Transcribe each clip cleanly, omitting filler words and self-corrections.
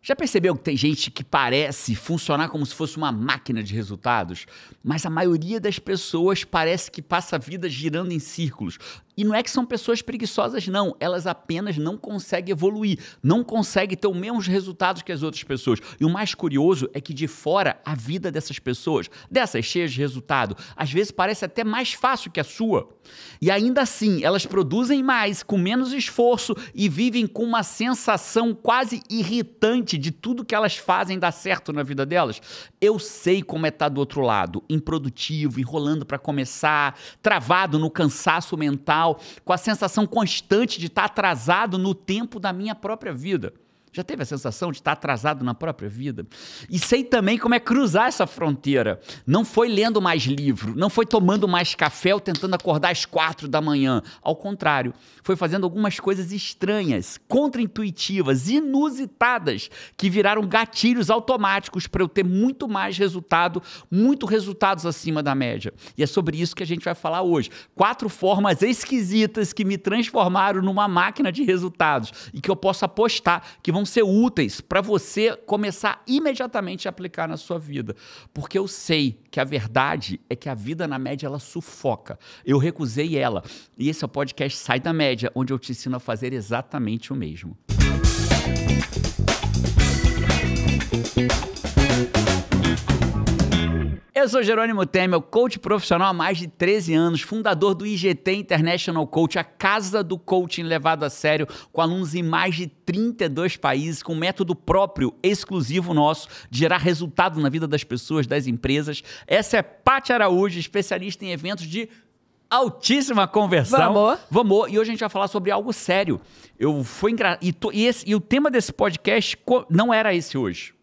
Já percebeu que tem gente que parece funcionar como se fosse uma máquina de resultados? Mas a maioria das pessoas parece que passa a vida girando em círculos. E não é que são pessoas preguiçosas, não. Elas apenas não conseguem evoluir, não conseguem ter os mesmos resultados que as outras pessoas. E o mais curioso é que de fora, a vida dessas pessoas, dessas cheias de resultado, às vezes parece até mais fácil que a sua. E ainda assim, elas produzem mais, com menos esforço e vivem com uma sensação quase irritante de tudo que elas fazem dar certo na vida delas. Eu sei como é estar do outro lado, improdutivo, enrolando para começar, travado no cansaço mental, com a sensação constante de estar atrasado no tempo da minha própria vida. Já teve a sensação de estar atrasado na própria vida? E sei também como é cruzar essa fronteira. Não foi lendo mais livro, não foi tomando mais café ou tentando acordar às 4 da manhã. Ao contrário, foi fazendo algumas coisas estranhas, contraintuitivas, inusitadas, que viraram gatilhos automáticos para eu ter muito mais resultado, muito resultados acima da média. E é sobre isso que a gente vai falar hoje. 4 formas esquisitas que me transformaram numa máquina de resultados e que eu posso apostar que vão ser úteis para você começar imediatamente a aplicar na sua vida. Porque eu sei que a verdade é que a vida na média, ela sufoca. Eu recusei ela. E esse é o podcast Sai da Média, onde eu te ensino a fazer exatamente o mesmo. Eu sou Jerônimo Temer, coach profissional há mais de 13 anos, fundador do IGT International Coach, a casa do coaching levado a sério, com alunos em mais de 32 países, com método próprio, exclusivo nosso, de gerar resultado na vida das pessoas, das empresas. Essa é Paty Araújo, especialista em eventos de altíssima conversão. Vamos. E hoje a gente vai falar sobre algo sério. E o tema desse podcast não era esse hoje.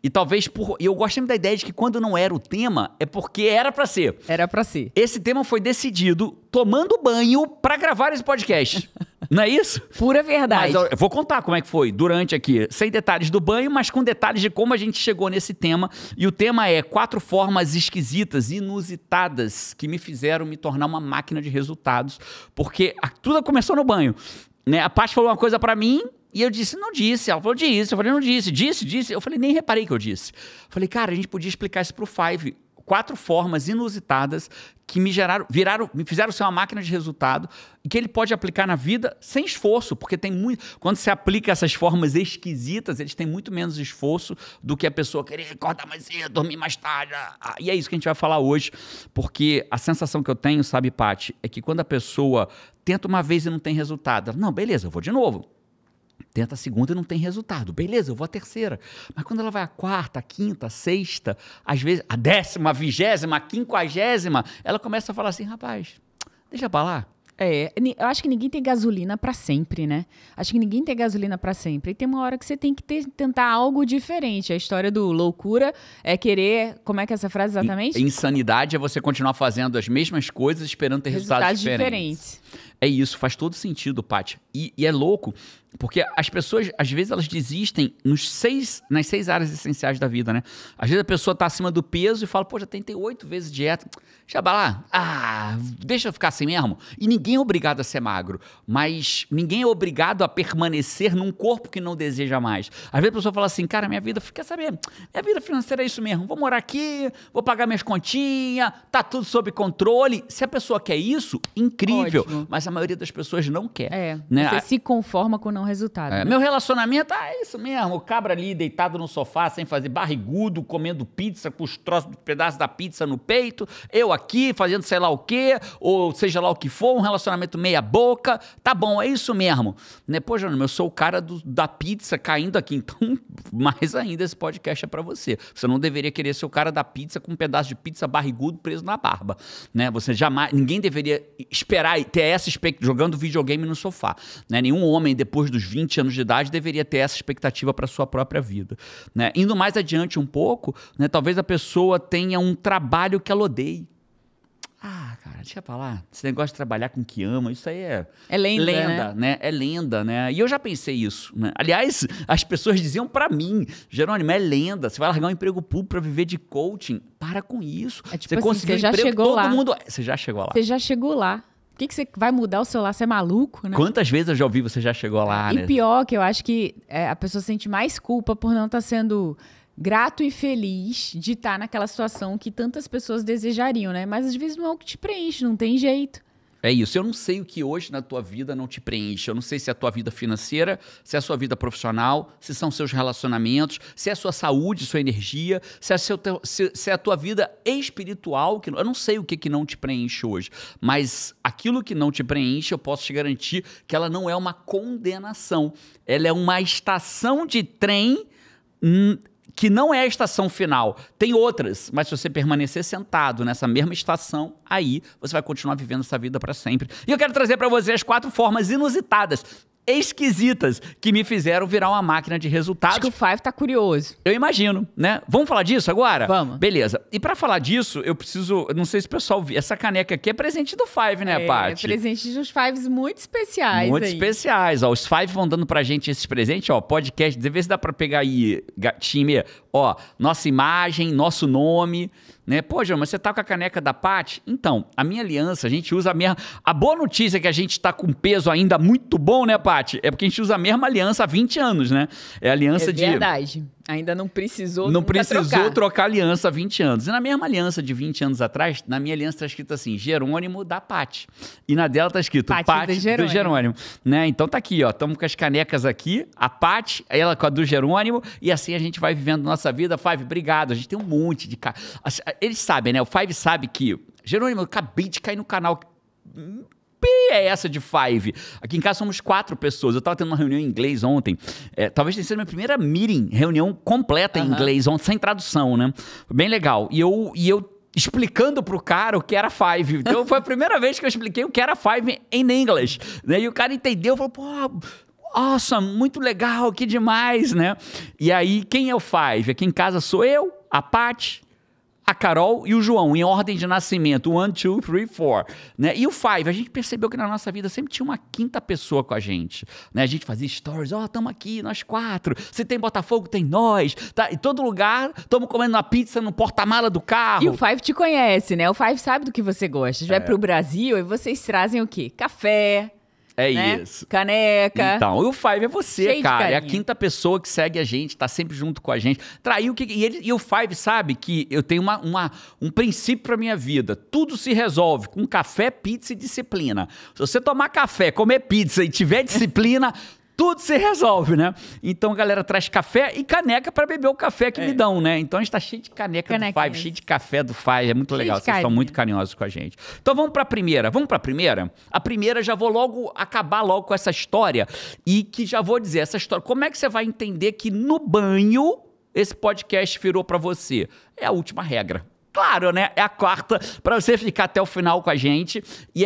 E talvez eu gosto sempre da ideia de que quando não era o tema, é porque era pra ser. Era pra ser. Esse tema foi decidido tomando banho pra gravar esse podcast. Não é isso? Pura verdade. Mas eu vou contar como é que foi durante aqui, sem detalhes do banho, mas com detalhes de como a gente chegou nesse tema. E o tema é 4 formas esquisitas, inusitadas, que me fizeram me tornar uma máquina de resultados. Porque tudo começou no banho, né? A Paty falou uma coisa pra mim, e eu disse, não disse. Ela falou, disse. Eu falei, não disse. Disse. Eu falei, nem reparei que eu disse. Falei, cara, a gente podia explicar isso pro Five. 4 formas inusitadas que me fizeram ser uma máquina de resultado e que ele pode aplicar na vida sem esforço, porque tem muito... Quando você aplica essas formas esquisitas, eles têm muito menos esforço do que a pessoa querer acordar mais cedo, dormir mais tarde. E é isso que a gente vai falar hoje, porque a sensação que eu tenho, sabe, Paty, é que quando a pessoa tenta uma vez e não tem resultado, ela, não, beleza, eu vou de novo. Tenta a segunda e não tem resultado. Beleza, eu vou a terceira. Mas quando ela vai a quarta, a quinta, a sexta, às vezes a 10ª, a 20ª, a 50ª, ela começa a falar assim, rapaz, deixa pra lá. Eu acho que ninguém tem gasolina pra sempre, né? Acho que ninguém tem gasolina pra sempre. E tem uma hora que você tem que tentar algo diferente. A história do loucura é querer... Como é que é essa frase exatamente? Insanidade é você continuar fazendo as mesmas coisas esperando ter resultados diferentes. É isso, faz todo sentido, Paty. E é louco, porque as pessoas, às vezes, elas desistem nas 6 áreas essenciais da vida, né? Às vezes a pessoa tá acima do peso e fala, pô, já tentei 8 vezes dieta. Deixa eu lá. Deixa eu ficar assim mesmo. E ninguém é obrigado a ser magro, mas ninguém é obrigado a permanecer num corpo que não deseja mais. Às vezes a pessoa fala assim, cara, minha vida, quer saber? Minha vida financeira é isso mesmo. Vou morar aqui, vou pagar minhas continhas, tá tudo sob controle. Se a pessoa quer isso, incrível. Ótimo. Mas a maioria das pessoas não quer. Né? Você se conforma com o não resultado. Né? Meu relacionamento é isso mesmo. O cabra ali deitado no sofá, sem fazer barrigudo, comendo pizza, com os troços do pedaço da pizza no peito. Eu aqui, fazendo sei lá o quê, ou seja lá o que for, um relacionamento meia boca. Tá bom, é isso mesmo. Né? Pô, Jerônimo, eu sou o cara da pizza caindo aqui. Então, mais ainda, esse podcast é pra você. Você não deveria querer ser o cara da pizza com um pedaço de pizza barrigudo preso na barba. Né? Você jamais... Ninguém deveria esperar e ter essa expectativa jogando videogame no sofá. Né? Nenhum homem, depois dos 20 anos de idade, deveria ter essa expectativa para sua própria vida. Né? Indo mais adiante um pouco, né? Talvez a pessoa tenha um trabalho que ela odeie. Cara, deixa pra lá. Esse negócio de trabalhar com o que ama, isso aí é lenda, né? É lenda, né? E eu já pensei isso, né? Aliás, as pessoas diziam pra mim, Jerônimo, é lenda. Você vai largar um emprego público pra viver de coaching. Para com isso. É tipo você conseguiu um emprego, todo mundo... Você já chegou lá. Você já chegou lá. Por que você vai mudar o celular? Você é maluco, né? Quantas vezes eu já ouvi, você já chegou lá, E né? pior, que eu acho que a pessoa sente mais culpa por não estar sendo grato e feliz de estar naquela situação que tantas pessoas desejariam, né? Mas às vezes não é o que te preenche, não tem jeito. É isso. Eu não sei o que hoje na tua vida não te preenche. Eu não sei se é a tua vida financeira, se é a sua vida profissional, se são seus relacionamentos, se é a sua saúde, sua energia, se é a tua vida espiritual. Eu não sei o que não te preenche hoje. Mas aquilo que não te preenche, eu posso te garantir que ela não é uma condenação. Ela é uma estação de trem que não é a estação final. Tem outras, mas se você permanecer sentado nessa mesma estação, aí você vai continuar vivendo essa vida para sempre. E eu quero trazer para você as 4 formas inusitadas, esquisitas, que me fizeram virar uma máquina de resultados. Acho que o Five tá curioso. Eu imagino, né? Vamos falar disso agora? Vamos. Beleza. E para falar disso, eu preciso... Não sei se o pessoal viu. Essa caneca aqui é presente do Five, né, Paty? É presente dos Fives muito especiais. Muito aí. especiais. Ó, os Five vão dando pra gente esses presentes. Ó, podcast. Vê se dá pra pegar aí, time. Ó, nossa imagem, nosso nome... Né? Pô, João, mas você tá com a caneca da Paty? Então, a minha aliança, a gente usa a mesma... A boa notícia é que a gente tá com peso ainda muito bom, né, Paty? É porque a gente usa a mesma aliança há 20 anos, né? É a aliança de... É verdade. Ainda não precisou Não precisou trocar aliança há 20 anos. E na mesma aliança de 20 anos atrás, na minha aliança tá escrito assim, Jerônimo da Paty. E na dela tá escrito Paty do Jerônimo. Né? Então tá aqui, ó. Estamos com as canecas aqui, a Paty, ela com a do Jerônimo, e assim a gente vai vivendo nossa vida. Five, obrigado. A gente tem um monte de... Eles sabem, né? O Five sabe que... Jerônimo, eu acabei de cair no canal... é essa de Five? Aqui em casa somos 4 pessoas. Eu tava tendo uma reunião em inglês ontem. Talvez tenha sido a minha primeira reunião completa em inglês ontem, sem tradução, né? Bem legal. E eu explicando pro cara o que era Five. Então foi a primeira vez que eu expliquei o que era Five em inglês. Né? E o cara entendeu, falou, pô... Awesome, muito legal, que demais, né? E aí, quem é o Five? Aqui em casa sou eu, a Paty, a Carol e o João, em ordem de nascimento, 1, 2, 3, 4, né? E o Five, a gente percebeu que na nossa vida sempre tinha uma 5ª pessoa com a gente, né? A gente fazia stories, estamos aqui, nós 4, se tem Botafogo, tem nós, tá? Em todo lugar, estamos comendo uma pizza no porta-mala do carro. E o Five te conhece, né? O Five sabe do que você gosta. Vai pro Brasil e vocês trazem o quê? Café... né? Isso. Caneca. Então, o Five é você, Cheio de cara. É a carinho. 5ª pessoa que segue a gente, tá sempre junto com a gente. Traiu que. E o Five sabe que eu tenho um princípio pra minha vida. Tudo se resolve com café, pizza e disciplina. Se você tomar café, comer pizza e tiver disciplina. Tudo se resolve, né? Então a galera traz café e caneca pra beber o café que me dão, né? Então a gente tá cheio de caneca do Five, cheio de café do Five. É muito legal, vocês são muito carinhosos com a gente. Então vamos pra primeira. Vamos pra primeira? A primeira já vou acabar logo com essa história e que já vou dizer essa história. Como é que você vai entender que no banho esse podcast virou pra você? É a última regra. Claro, né? É a 4ª, para você ficar até o final com a gente.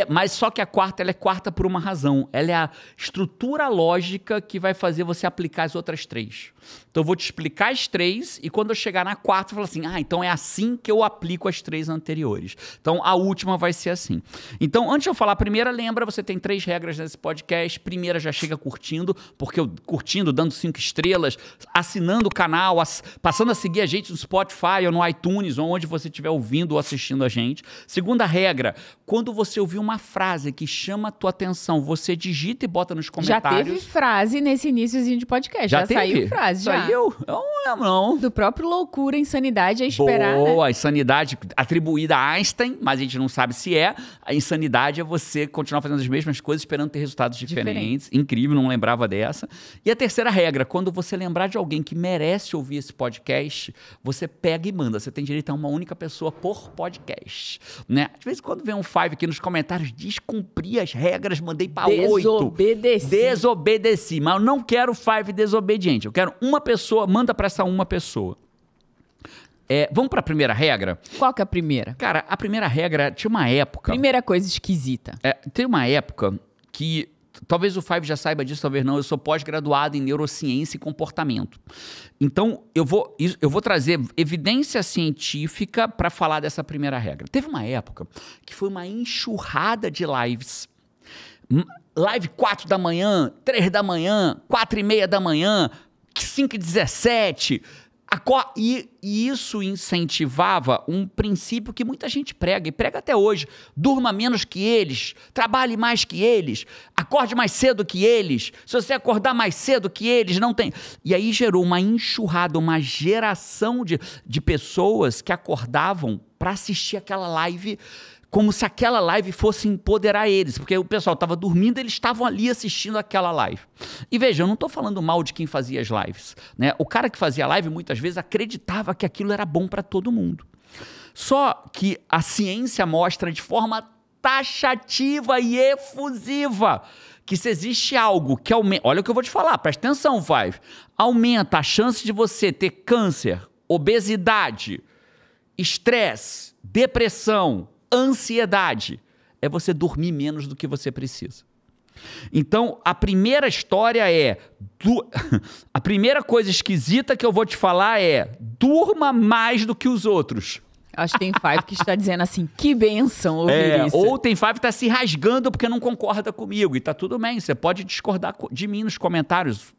Mas só que a 4ª, ela é 4ª por uma razão. Ela é a estrutura lógica que vai fazer você aplicar as outras 3. Então eu vou te explicar as 3 e quando eu chegar na 4ª, eu falo assim, então é assim que eu aplico as 3 anteriores. Então a última vai ser assim. Então antes de eu falar a primeira, lembra, você tem 3 regras nesse podcast. Primeira, já chega curtindo, porque eu curtindo, dando 5 estrelas, assinando o canal, passando a seguir a gente no Spotify ou no iTunes, ou onde você estiver ouvindo ou assistindo a gente. Segunda regra, quando você ouvir uma frase que chama a tua atenção, você digita e bota nos comentários. Já teve frase nesse iniciozinho de podcast. Já saiu frase, já. Saiu? Eu não lembro, não. Do próprio Loucura, Insanidade, é esperar, Boa, né? Insanidade atribuída a Einstein, mas a gente não sabe se é. A insanidade é você continuar fazendo as mesmas coisas esperando ter resultados diferentes. Incrível, não lembrava dessa. E a terceira regra, quando você lembrar de alguém que merece ouvir esse podcast, você pega e manda. Você tem direito a uma única pessoa por podcast, né? De vez em quando vem um Five aqui nos comentários, descumpri as regras, mandei para 8. Desobedeci, mas eu não quero Five desobediente. Eu quero uma pessoa, manda para essa uma pessoa. Vamos para a primeira regra? Qual que é a primeira? Cara, a primeira regra, tinha uma época... Primeira coisa esquisita. Tem uma época que... Talvez o Five já saiba disso, talvez não. Eu sou pós-graduado em neurociência e comportamento. Então, eu vou trazer evidência científica para falar dessa primeira regra. Teve uma época que foi uma enxurrada de lives. Live 4 da manhã, 3 da manhã, 4:30 da manhã, 5:17. E isso incentivava um princípio que muita gente prega, e prega até hoje. Durma menos que eles, trabalhe mais que eles, acorde mais cedo que eles. Se você acordar mais cedo que eles, não tem... E aí gerou uma enxurrada, uma geração de pessoas que acordavam para assistir aquela live, como se aquela live fosse empoderar eles, porque o pessoal estava dormindo, eles estavam ali assistindo aquela live. E veja, eu não estou falando mal de quem fazia as lives, né? O cara que fazia a live muitas vezes acreditava que aquilo era bom para todo mundo. Só que a ciência mostra de forma taxativa e efusiva que se existe algo que aumenta... Olha o que eu vou te falar, presta atenção, Five. Aumenta a chance de você ter câncer, obesidade, estresse, depressão, ansiedade, é você dormir menos do que você precisa. Então, a primeira história é... A primeira coisa esquisita que eu vou te falar é: durma mais do que os outros. Acho que tem Five que está dizendo assim, que bênção ouvir isso. Ou tem Five que está se rasgando porque não concorda comigo. E tá tudo bem, você pode discordar de mim nos comentários.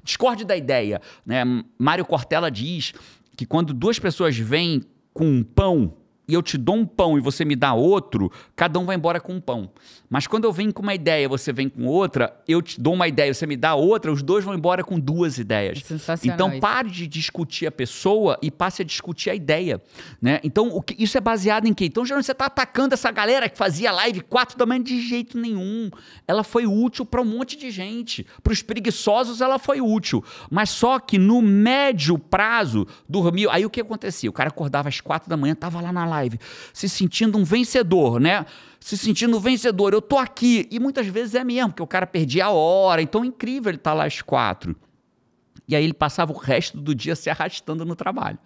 Discorde da ideia, né? Mário Cortella diz que quando duas pessoas vêm com um pão, e eu te dou um pão e você me dá outro, cada um vai embora com um pão. Mas quando eu venho com uma ideia e você vem com outra, eu te dou uma ideia e você me dá outra, os dois vão embora com duas ideias. Então pare de discutir a pessoa e passe a discutir a ideia, né? Então isso é baseado em quê? Então geralmente você está atacando essa galera que fazia live 4 da manhã de jeito nenhum. Ela foi útil para um monte de gente. Para os preguiçosos ela foi útil. Mas só que no médio prazo, dormiu. Aí o que acontecia? O cara acordava às 4 da manhã, estava lá na live, se sentindo um vencedor, né? Se sentindo vencedor, eu tô aqui. E muitas vezes é mesmo, porque o cara perdia a hora. Então, incrível ele estar lá às 4. E aí ele passava o resto do dia se arrastando no trabalho.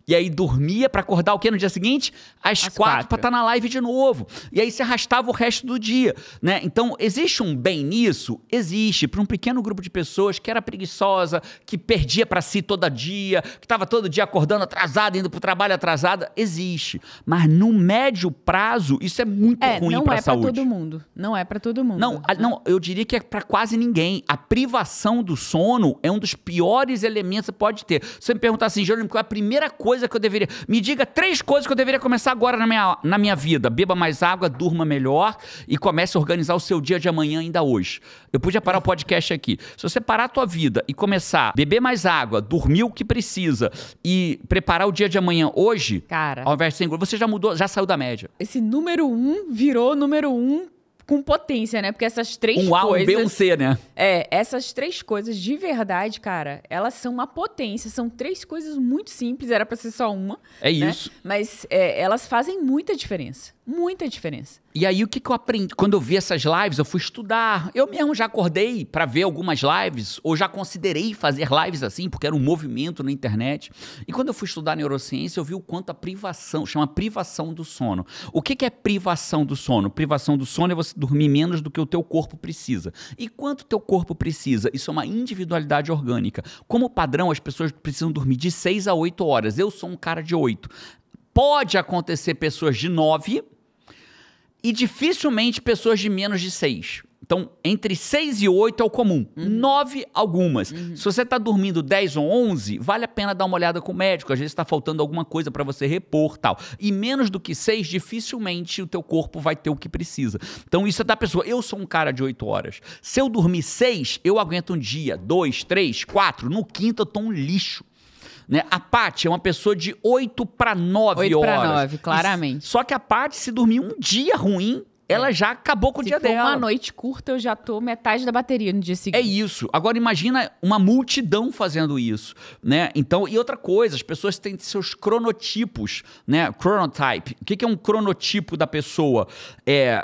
E aí dormia para acordar o quê no dia seguinte? Às 4 para estar na live de novo. E aí se arrastava o resto do dia, né? Então, existe um bem nisso? Existe. Para um pequeno grupo de pessoas que era preguiçosa, que perdia para si todo dia, que estava todo dia acordando atrasada, indo para o trabalho atrasada, existe. Mas no médio prazo, isso é muito ruim para a saúde. Não é para todo mundo. Não é para todo mundo. Não, eu diria que é para quase ninguém. A privação do sono é um dos piores elementos que você pode ter. Se você me perguntar assim, Jerônimo, qual é a primeira coisa que eu deveria... Me diga 3 coisas que eu deveria começar agora na minha vida. Beba mais água, durma melhor e comece a organizar o seu dia de amanhã ainda hoje. Eu podia parar o podcast aqui. Se você parar a tua vida e começar a beber mais água, dormir o que precisa e preparar o dia de amanhã hoje, cara, ao invés de ser... você já mudou, já saiu da média. Esse número 1 virou número 1 com potência, né? Porque essas 3 coisas... Um A, um B, um C, né? Essas 3 coisas, de verdade, cara, elas são uma potência. São 3 coisas muito simples, era pra ser só uma. É isso. Mas elas fazem muita diferença. Muita diferença. E aí, o que eu aprendi? Quando eu vi essas lives, eu fui estudar. Eu mesmo já acordei para ver algumas lives, ou já considerei fazer lives assim, porque era um movimento na internet. E quando eu fui estudar neurociência, eu vi o quanto a privação, chama privação do sono. O que é privação do sono? Privação do sono é você dormir menos do que o teu corpo precisa. E quanto o teu corpo precisa? Isso é uma individualidade orgânica. Como padrão, as pessoas precisam dormir de 6 a 8 horas. Eu sou um cara de 8. Pode acontecer pessoas de 9... e dificilmente pessoas de menos de 6. Então, entre 6 e 8 é o comum. 9, algumas. Se você está dormindo 10 ou 11, vale a pena dar uma olhada com o médico. Às vezes está faltando alguma coisa para você repor, tal. E menos do que 6, dificilmente o teu corpo vai ter o que precisa. Então, isso é da pessoa. Eu sou um cara de 8 horas. Se eu dormir 6, eu aguento um dia, 2, 3, 4. No quinto, eu tô um lixo. Né? A Paty é uma pessoa de 8 para 9 horas. 8 para 9, claramente. Só que a Paty, se dormir um dia ruim, ela já acabou com o dia dela. Se for uma noite curta, eu já tô metade da bateria no dia seguinte. É isso. Agora imagina uma multidão fazendo isso, né? Então, e outra coisa, as pessoas têm seus cronotipos, né? Chronotype. O que é um cronotipo da pessoa?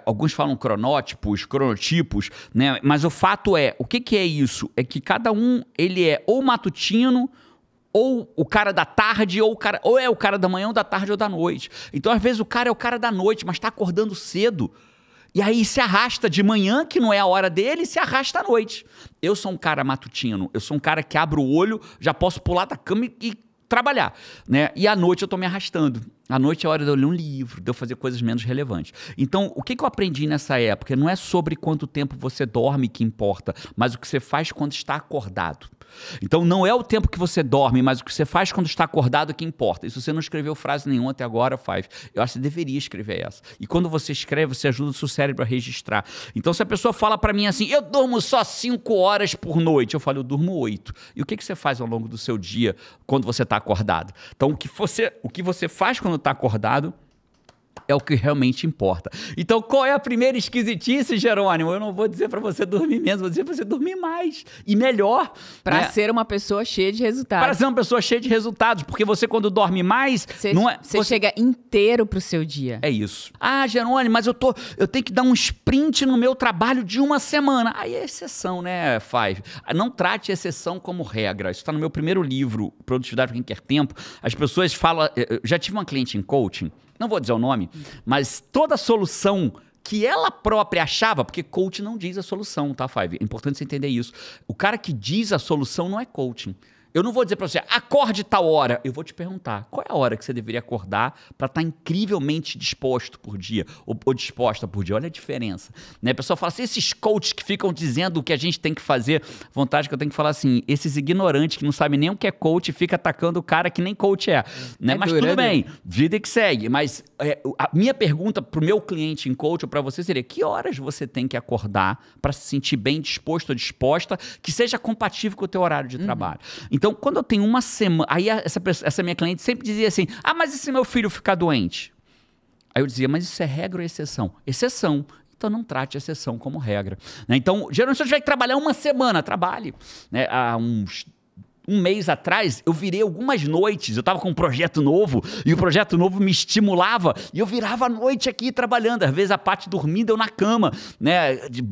Alguns falam cronótipos, cronotipos, né? Mas o fato é, o que é isso? É que cada um, ele é ou matutino, ou o cara da tarde, ou é o cara da manhã, ou da tarde, ou da noite. Então, às vezes, o cara é o cara da noite, mas está acordando cedo. E aí se arrasta de manhã, que não é a hora dele, e se arrasta à noite. Eu sou um cara matutino, eu sou um cara que abre o olho, já posso pular da cama e trabalhar, né? E à noite eu tô me arrastando. À noite é hora de eu ler um livro, de eu fazer coisas menos relevantes. Então, o que eu aprendi nessa época? Não é sobre quanto tempo você dorme que importa, mas o que você faz quando está acordado. Então, não é o tempo que você dorme, mas o que você faz quando está acordado que importa. E se você não escreveu frase nenhuma até agora, Five, eu acho que você deveria escrever essa. E quando você escreve, você ajuda o seu cérebro a registrar. Então, se a pessoa fala pra mim assim, eu durmo só 5 horas por noite, eu falo, eu durmo 8. E o que você faz ao longo do seu dia quando você está acordado? Então, o que você faz quando está acordado é o que realmente importa. Então, qual é a primeira esquisitice, Jerônimo? Eu não vou dizer pra você dormir menos, vou dizer pra você dormir mais e melhor. Pra ser uma pessoa cheia de resultados. Para ser uma pessoa cheia de resultados, porque você quando dorme mais... Você chega inteiro pro seu dia. É isso. Ah, Jerônimo, mas eu tenho que dar um sprint no meu trabalho de 1 semana. Aí é exceção, né, Five? Não trate exceção como regra. Isso está no meu primeiro livro, Produtividade para Quem Quer Tempo. As pessoas falam... Eu já tive uma cliente em coaching, não vou dizer o nome, mas toda solução que ela própria achava, porque coach não diz a solução, tá, Five? É importante você entender isso. O cara que diz a solução não é coaching. Eu não vou dizer pra você, acorde tal hora. Eu vou te perguntar, qual é a hora que você deveria acordar pra estar incrivelmente disposto por dia, ou disposta por dia? Olha a diferença. Né? A pessoa fala assim, esses coaches que ficam dizendo o que a gente tem que fazer, vontade que eu tenho que falar assim, esses ignorantes que não sabem nem o que é coach, fica atacando o cara que nem coach é. Né? Mas tudo bem, vida que segue. Mas a minha pergunta pro meu cliente em coach ou pra você seria, que horas você tem que acordar pra se sentir bem disposto ou disposta, que seja compatível com o teu horário de trabalho? Então, quando eu tenho 1 semana... Aí essa minha cliente sempre dizia assim, mas e se meu filho ficar doente? Aí eu dizia, mas isso é regra ou exceção? Exceção. Então, não trate a exceção como regra. Né? Então, geralmente, se eu tiver que trabalhar 1 semana, trabalhe. Né? Há uns... 1 mês atrás, eu virei algumas noites, eu estava com um projeto novo, e o projeto novo me estimulava, e eu virava a noite aqui trabalhando, às vezes a Paty dormindo, eu na cama, né, de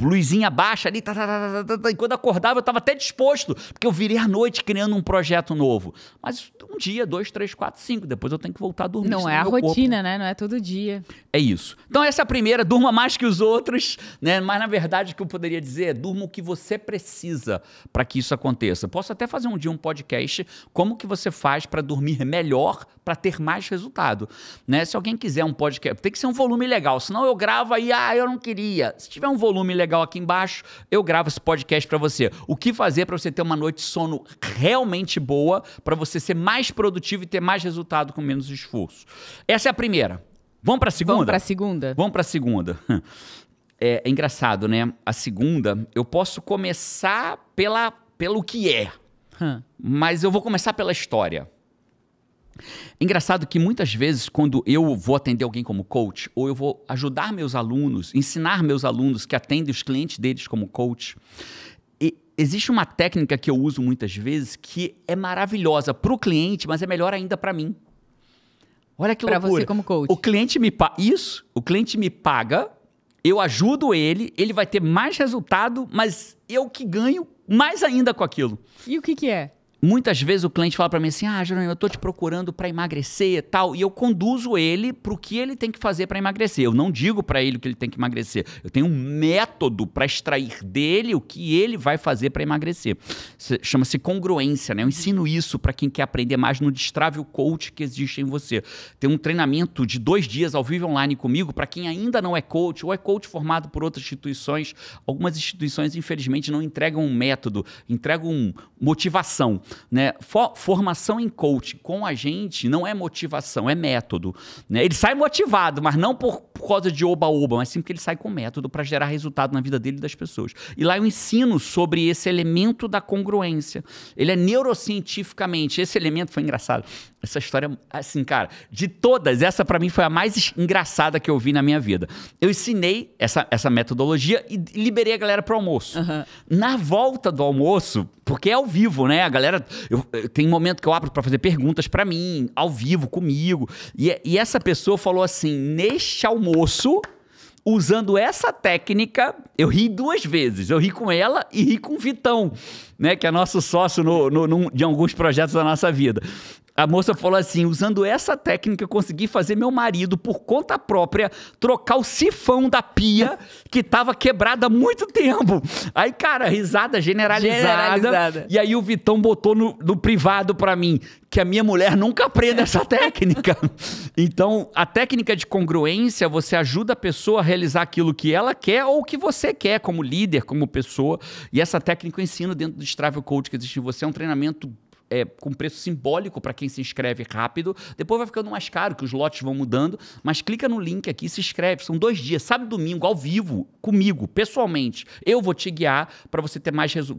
luzinha baixa ali, e quando acordava eu estava até disposto, porque eu virei a noite criando um projeto novo. Mas um dia, 2, 3, 4, 5, depois eu tenho que voltar a dormir. Não é a rotina, né? Não é todo dia. É isso. Então essa é a primeira, durma mais que os outros, né? Mas na verdade o que eu poderia dizer é durma o que você precisa para que isso aconteça. Posso até fazer um dia um podcast, como que você faz para dormir melhor, para ter mais resultado, né? Se alguém quiser um podcast, tem que ser um volume legal, senão eu gravo aí, eu não queria. Se tiver um volume legal aqui embaixo, eu gravo esse podcast para você. O que fazer para você ter uma noite de sono realmente boa, para você ser mais produtivo e ter mais resultado com menos esforço. Essa é a primeira. Vamos para a segunda? Vamos para a segunda? Vamos para a segunda. É engraçado, né? A segunda, eu posso começar pelo que é. Mas eu vou começar pela história. Engraçado que muitas vezes quando eu vou atender alguém como coach, ou eu vou ajudar meus alunos, ensinar meus alunos que atendem os clientes deles como coach, existe uma técnica que eu uso muitas vezes que é maravilhosa para o cliente, mas é melhor ainda para mim. Olha que loucura. Para você como coach. O cliente me paga, eu ajudo ele vai ter mais resultado, mas eu que ganho mais ainda com aquilo. E o que é? Muitas vezes o cliente fala para mim assim, Jerônimo, eu tô te procurando para emagrecer e tal, e eu conduzo ele para o que ele tem que fazer para emagrecer. Eu não digo para ele o que ele tem que emagrecer. Eu tenho um método para extrair dele o que ele vai fazer para emagrecer. Chama-se congruência, né? Eu ensino isso para quem quer aprender mais no Destrave o Coach que existe em você. Tem um treinamento de 2 dias ao vivo online comigo para quem ainda não é coach ou é coach formado por outras instituições. Algumas instituições, infelizmente, não entregam um método, entregam motivação. Né? Formação em coaching com a gente não é motivação, é método. Né? Ele sai motivado, mas não por causa de oba-oba, mas sim porque ele sai com método para gerar resultado na vida dele e das pessoas. E lá eu ensino sobre esse elemento da congruência. Ele é neurocientificamente, esse elemento foi engraçado. Essa história, assim, cara, de todas, essa para mim foi a mais engraçada que eu vi na minha vida. Eu ensinei essa metodologia e liberei a galera pro almoço. Na volta do almoço, porque é ao vivo, né? A galera, tem um momento que eu abro para fazer perguntas para mim, ao vivo, comigo. E essa pessoa falou assim, neste almoço, usando essa técnica, eu ri 2 vezes. Eu ri com ela e ri com o Vitão, né? Que é nosso sócio de alguns projetos da nossa vida. A moça falou assim, usando essa técnica eu consegui fazer meu marido, por conta própria, trocar o sifão da pia que tava quebrada há muito tempo. Aí, cara, risada generalizada. E aí o Vitão botou no privado pra mim, que a minha mulher nunca aprende essa técnica. Então, a técnica de congruência, você ajuda a pessoa a realizar aquilo que ela quer ou que você quer como líder, como pessoa. E essa técnica eu ensino dentro do Travel Coach que existe em você. É um treinamento com preço simbólico para quem se inscreve rápido. Depois vai ficando mais caro, que os lotes vão mudando. Mas clica no link aqui e se inscreve. São 2 dias, sábado e domingo, ao vivo, comigo, pessoalmente. Eu vou te guiar para você ter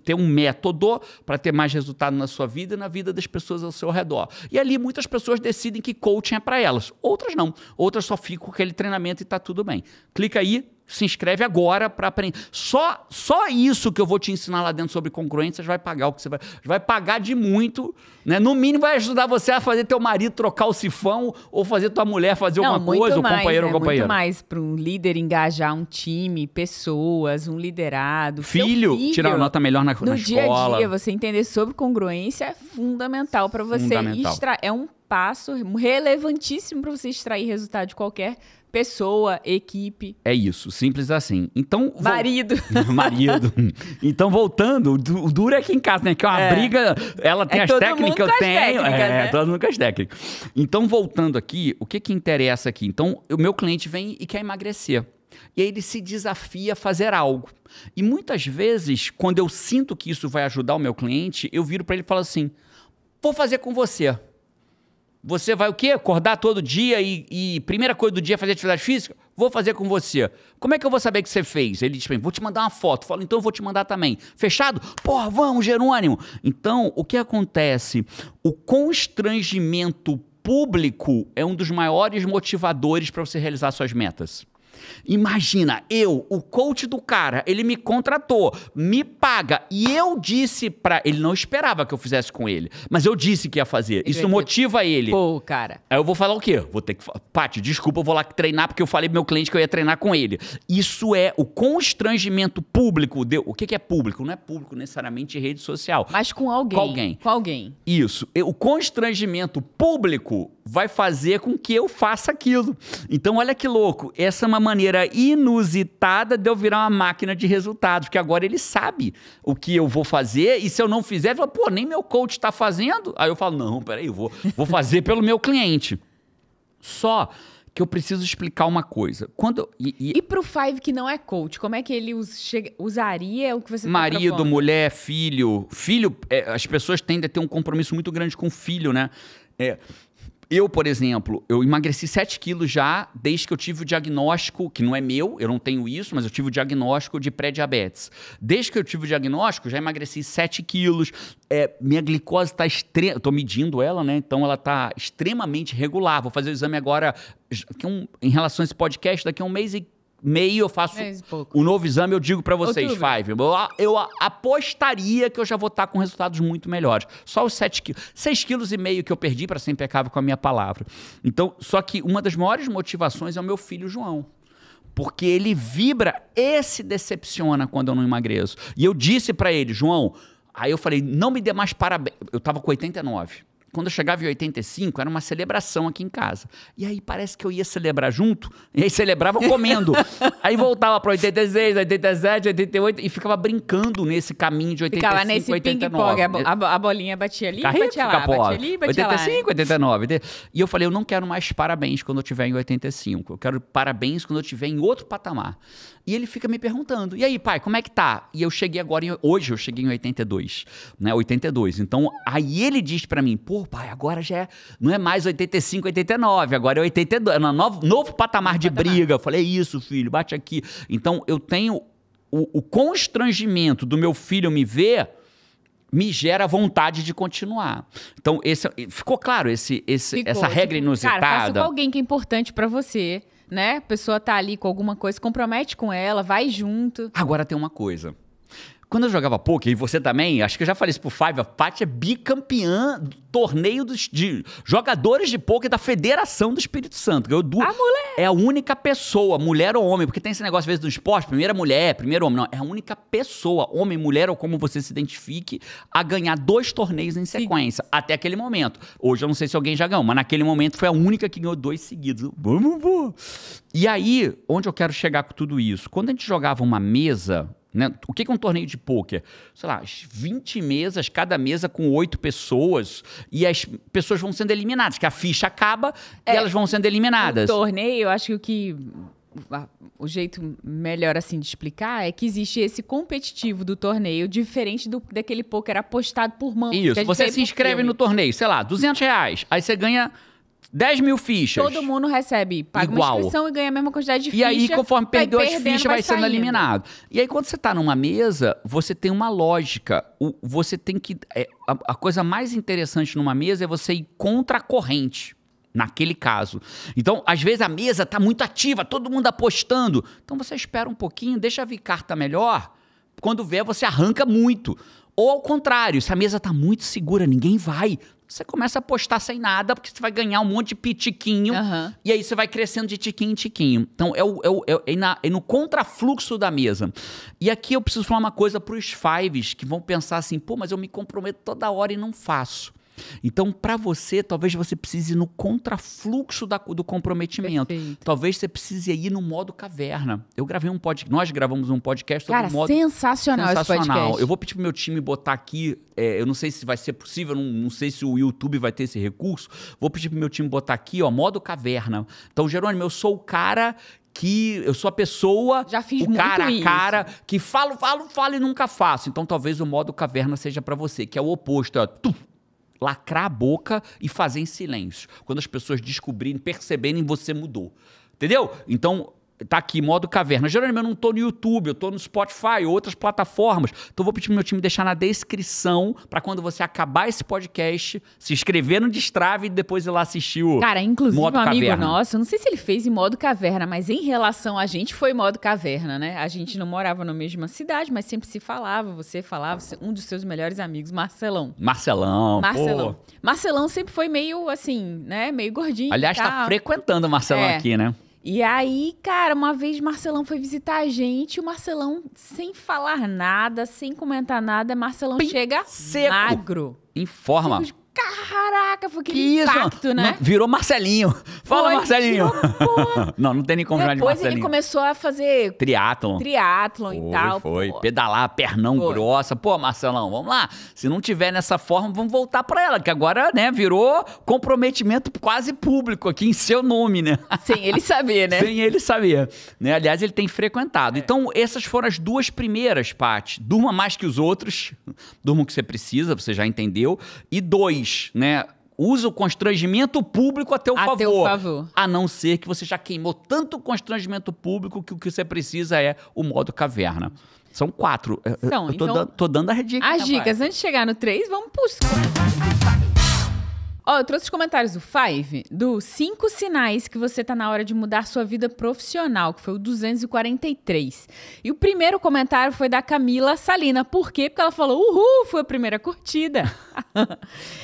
ter um método para ter mais resultado na sua vida e na vida das pessoas ao seu redor. E ali muitas pessoas decidem que coaching é para elas. Outras não. Outras só ficam com aquele treinamento e tá tudo bem. Clica aí. Se inscreve agora para aprender. Só isso que eu vou te ensinar lá dentro sobre congruência vai pagar o que você vai pagar de muito, né? No mínimo vai ajudar você a fazer teu marido trocar o sifão ou fazer tua mulher fazer alguma coisa, ou companheiro ou companheira. Muito mais para um líder engajar um time, pessoas, um liderado. Filho, tirar uma nota melhor na escola. No dia a dia, você entender sobre congruência é fundamental para você extrair. É um passo relevantíssimo para você extrair resultado de qualquer pessoa, equipe. É isso, simples assim. Então, marido. Marido. Então, voltando, o duro é aqui em casa, né? Que é uma briga, ela tem as técnicas, eu tenho. Né? Todo mundo com as técnicas. Então, voltando aqui, o que interessa aqui? Então, o meu cliente vem e quer emagrecer. E aí ele se desafia a fazer algo. E muitas vezes, quando eu sinto que isso vai ajudar o meu cliente, eu viro para ele e falo assim, vou fazer com você. Você vai o quê? Acordar todo dia e primeira coisa do dia é fazer atividade física? Vou fazer com você. Como é que eu vou saber que você fez? Ele diz pra mim, vou te mandar uma foto. Falo, então eu vou te mandar também. Fechado? Porra, vamos, Jerônimo. Então, o que acontece? O constrangimento público é um dos maiores motivadores para você realizar suas metas. Imagina, o coach do cara, ele me contratou, me paga, e eu disse pra... Ele não esperava que eu fizesse com ele, mas eu disse que ia fazer. Isso motiva ele. Pô, cara. Aí eu vou falar o quê? Vou ter que... Paty, desculpa, eu vou lá treinar porque eu falei pro meu cliente que eu ia treinar com ele. Isso é o constrangimento público. O que é público? Não é público necessariamente em rede social. Mas com alguém. Com alguém. Isso. O constrangimento público vai fazer com que eu faça aquilo. Então, olha que louco. Essa é uma maneira inusitada de eu virar uma máquina de resultados, porque agora ele sabe o que eu vou fazer, e se eu não fizer, ele fala, pô, nem meu coach está fazendo. Aí eu falo, não, peraí, eu vou fazer pelo meu cliente. Só que eu preciso explicar uma coisa. E pro Five que não é coach, como é que ele usaria o que você tá marido, propondo? mulher, filho. Filho, as pessoas tendem a ter um compromisso muito grande com o filho, né? Eu, por exemplo, eu emagreci 7 quilos já desde que eu tive o diagnóstico, que não é meu, eu não tenho isso, mas eu tive o diagnóstico de pré-diabetes. Desde que eu tive o diagnóstico, já emagreci 7 quilos. Minha glicose está extrema, eu estou medindo ela, né? Então ela está extremamente regular. Vou fazer o exame agora, em relação a esse podcast, daqui a 1 mês e meio eu faço o novo exame, eu digo pra vocês, Five, eu apostaria que eu já vou estar com resultados muito melhores. Só os 7 quilos, 6,5 quilos que eu perdi, para ser impecável com a minha palavra. Então, só que uma das maiores motivações é o meu filho João. Porque ele vibra e se decepciona quando eu não emagreço. E eu disse pra ele, João, aí eu falei, não me dê mais parabéns. Eu tava com 89. Quando eu chegava em 85, era uma celebração aqui em casa. E aí parece que eu ia celebrar junto, e aí celebrava comendo. Aí voltava para 86, 87, 88, e ficava brincando nesse caminho de 85, ficava nesse 89. Ping-pong, a bolinha batia ali, batia lá, batia ali, batia 85, lá. 89. E eu falei, eu não quero mais parabéns quando eu estiver em 85. Eu quero parabéns quando eu estiver em outro patamar. E ele fica me perguntando, e aí, pai, como é que tá? E eu cheguei agora, hoje eu cheguei em 82, né, 82. Então, aí ele diz pra mim, pô, pai, agora já não é mais 85, 89, agora é 82, é um novo patamar de briga. Eu falei, é isso, filho, bate aqui. Então, eu tenho o constrangimento do meu filho me ver, me gera vontade de continuar. Então, ficou claro essa regra inusitada? Cara, faça com alguém que é importante pra você, né? A pessoa tá ali com alguma coisa, compromete com ela, vai junto. Agora tem uma coisa. Quando eu jogava poker, e você também, acho que eu já falei isso pro Five, a Paty é bicampeã do torneio de jogadores de poker da Federação do Espírito Santo. Ganhou duas. A mulher! É a única pessoa, mulher ou homem, porque tem esse negócio às vezes do esporte, primeira mulher, primeiro homem. Não, é a única pessoa, homem, mulher ou como você se identifique, a ganhar 2 torneios em sequência, até aquele momento. Hoje eu não sei se alguém já ganhou, mas naquele momento foi a única que ganhou 2 seguidos. Vamos, pô! E aí, onde eu quero chegar com tudo isso? Quando a gente jogava uma mesa... Né? O que é um torneio de pôquer? Sei lá, 20 mesas, cada mesa com 8 pessoas, e as pessoas vão sendo eliminadas, que a ficha acaba e elas vão sendo eliminadas. O torneio, eu acho que o jeito melhor assim de explicar é que existe esse competitivo do torneio, diferente daquele pôquer apostado por mão. Isso, você se inscreve no torneio, sei lá, R$200, aí você ganha 10 mil fichas. Todo mundo recebe, paga igual. Uma inscrição e ganha a mesma quantidade de ficha. E aí, conforme perdeu as fichas, vai sendo saindo. eliminado. E aí, quando você tá numa mesa, você tem uma lógica. Você tem que... a coisa mais interessante numa mesa é você ir contra a corrente. Naquele caso. Então, às vezes a mesa tá muito ativa, todo mundo apostando. Então, você espera um pouquinho, deixa vir carta melhor. Quando vier, você arranca muito. Ou ao contrário, se a mesa tá muito segura, ninguém vai... Você começa a apostar sem nada, porque você vai ganhar um monte de pitiquinho, e aí você vai crescendo de tiquinho em tiquinho. Então, é no contrafluxo da mesa. E aqui eu preciso falar uma coisa para os fives, que vão pensar assim, pô, mas eu me comprometo toda hora e não faço. Então, para você, talvez você precise ir no contrafluxo do comprometimento. Perfeito. Talvez você precise ir no modo caverna. Nós gravamos um podcast sobre Cara, o modo... sensacional esse podcast. Eu vou pedir pro meu time botar aqui, eu não sei se vai ser possível, não sei se o YouTube vai ter esse recurso. Vou pedir pro meu time botar aqui, ó, modo caverna. Então, Jerônimo, eu sou o cara... eu sou a pessoa, já fiz o cara a cara, que falo e nunca faço. Então, talvez o modo caverna seja para você, que é o oposto, ó, lacrar a boca e fazer em silêncio. Quando as pessoas descobrirem, perceberem, você mudou. Entendeu? Então, tá aqui, modo caverna. Geralmente eu não tô no YouTube, eu tô no Spotify, outras plataformas. Então, eu vou pedir pro meu time deixar na descrição para quando você acabar esse podcast, se inscrever no Destrave e depois ir lá assistir o Cara, inclusive modo um amigo caverna. nosso, não sei se ele fez em modo caverna, mas em relação a gente foi modo caverna, né? A gente não morava na mesma cidade, mas sempre se falava, você falava, um dos seus melhores amigos, Marcelão. Marcelão. Marcelão sempre foi meio assim, né? Meio gordinho. Aliás, tá frequentando o Marcelão aqui, né? E aí, cara, uma vez Marcelão foi visitar a gente, o Marcelão, sem falar nada, sem comentar nada, Marcelão chega seco. magro. Em forma. Caraca, foi aquele impacto, né? Não, virou Marcelinho. Fala, Marcelinho. Não tem nem como chamar de Depois Marcelinho. ele começou a fazer triatlon e tal. Foi. Pedalar, pernão grossa. Pô, Marcelão, vamos lá. Se não tiver nessa forma, vamos voltar pra ela, que agora, né, virou comprometimento quase público aqui em seu nome, né? Sem ele saber, né? Sem ele saber. Né? Aliás, ele tem frequentado. Então, essas foram as 2 primeiras, Paty. Durma mais que os outros. Durma o que você precisa, você já entendeu. E 2, né? Usa o constrangimento público a teu favor. A não ser que você já queimou tanto o constrangimento público que o que você precisa é o modo caverna. São 4. Eu tô dando a dica. As dicas, antes de chegar no 3, vamos pros... Ó, eu trouxe os comentários do Five, dos 5 sinais que você tá na hora de mudar sua vida profissional, que foi o 243. E o primeiro comentário foi da Camila Salina. Por quê? Porque ela falou, foi a primeira curtida.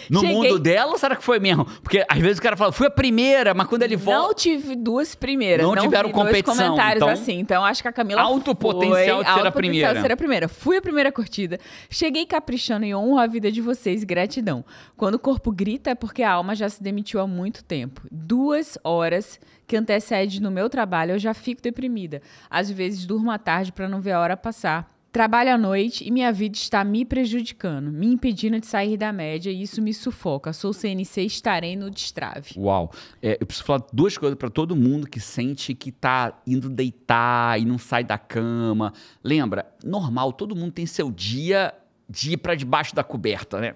No mundo dela, ou será que foi mesmo? Porque às vezes o cara fala, fui a primeira, mas quando ele volta... Não tive 2 primeiras. Não tiveram competição. 2 comentários então, assim. Então, acho que a Camila alto potencial de ser a primeira. Fui a primeira curtida. Cheguei caprichando e honro a vida de vocês. Gratidão. Quando o corpo grita é porque a alma já se demitiu há muito tempo. 2 horas que antecede no meu trabalho, eu já fico deprimida. Às vezes durmo à tarde para não ver a hora passar. Trabalho à noite e minha vida está me prejudicando, me impedindo de sair da média e isso me sufoca. Sou CNC e estarei no Destrave. Uau. Eu preciso falar 2 coisas para todo mundo que sente que tá indo deitar e não sai da cama. Lembra, normal, todo mundo tem seu dia de ir para debaixo da coberta, né?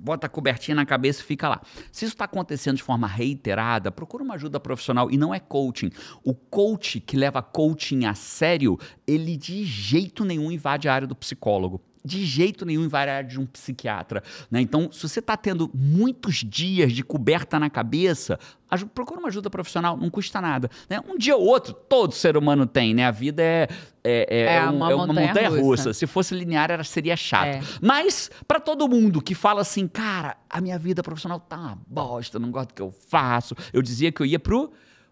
Bota a cobertinha na cabeça e fica lá. Se isso está acontecendo de forma reiterada, procura uma ajuda profissional. E não é coaching. O coach que leva coaching a sério, ele de jeito nenhum invade a área do psicólogo. de jeito nenhum envariar de um psiquiatra, né? Então, se você está tendo muitos dias de coberta na cabeça, procura uma ajuda profissional, não custa nada, né? Um dia ou outro, todo ser humano tem, né? A vida é uma montanha russa. Se fosse linear, seria chato. Mas, para todo mundo que fala assim, cara, a minha vida profissional tá uma bosta, eu não gosto do que eu faço, eu dizia que eu ia pro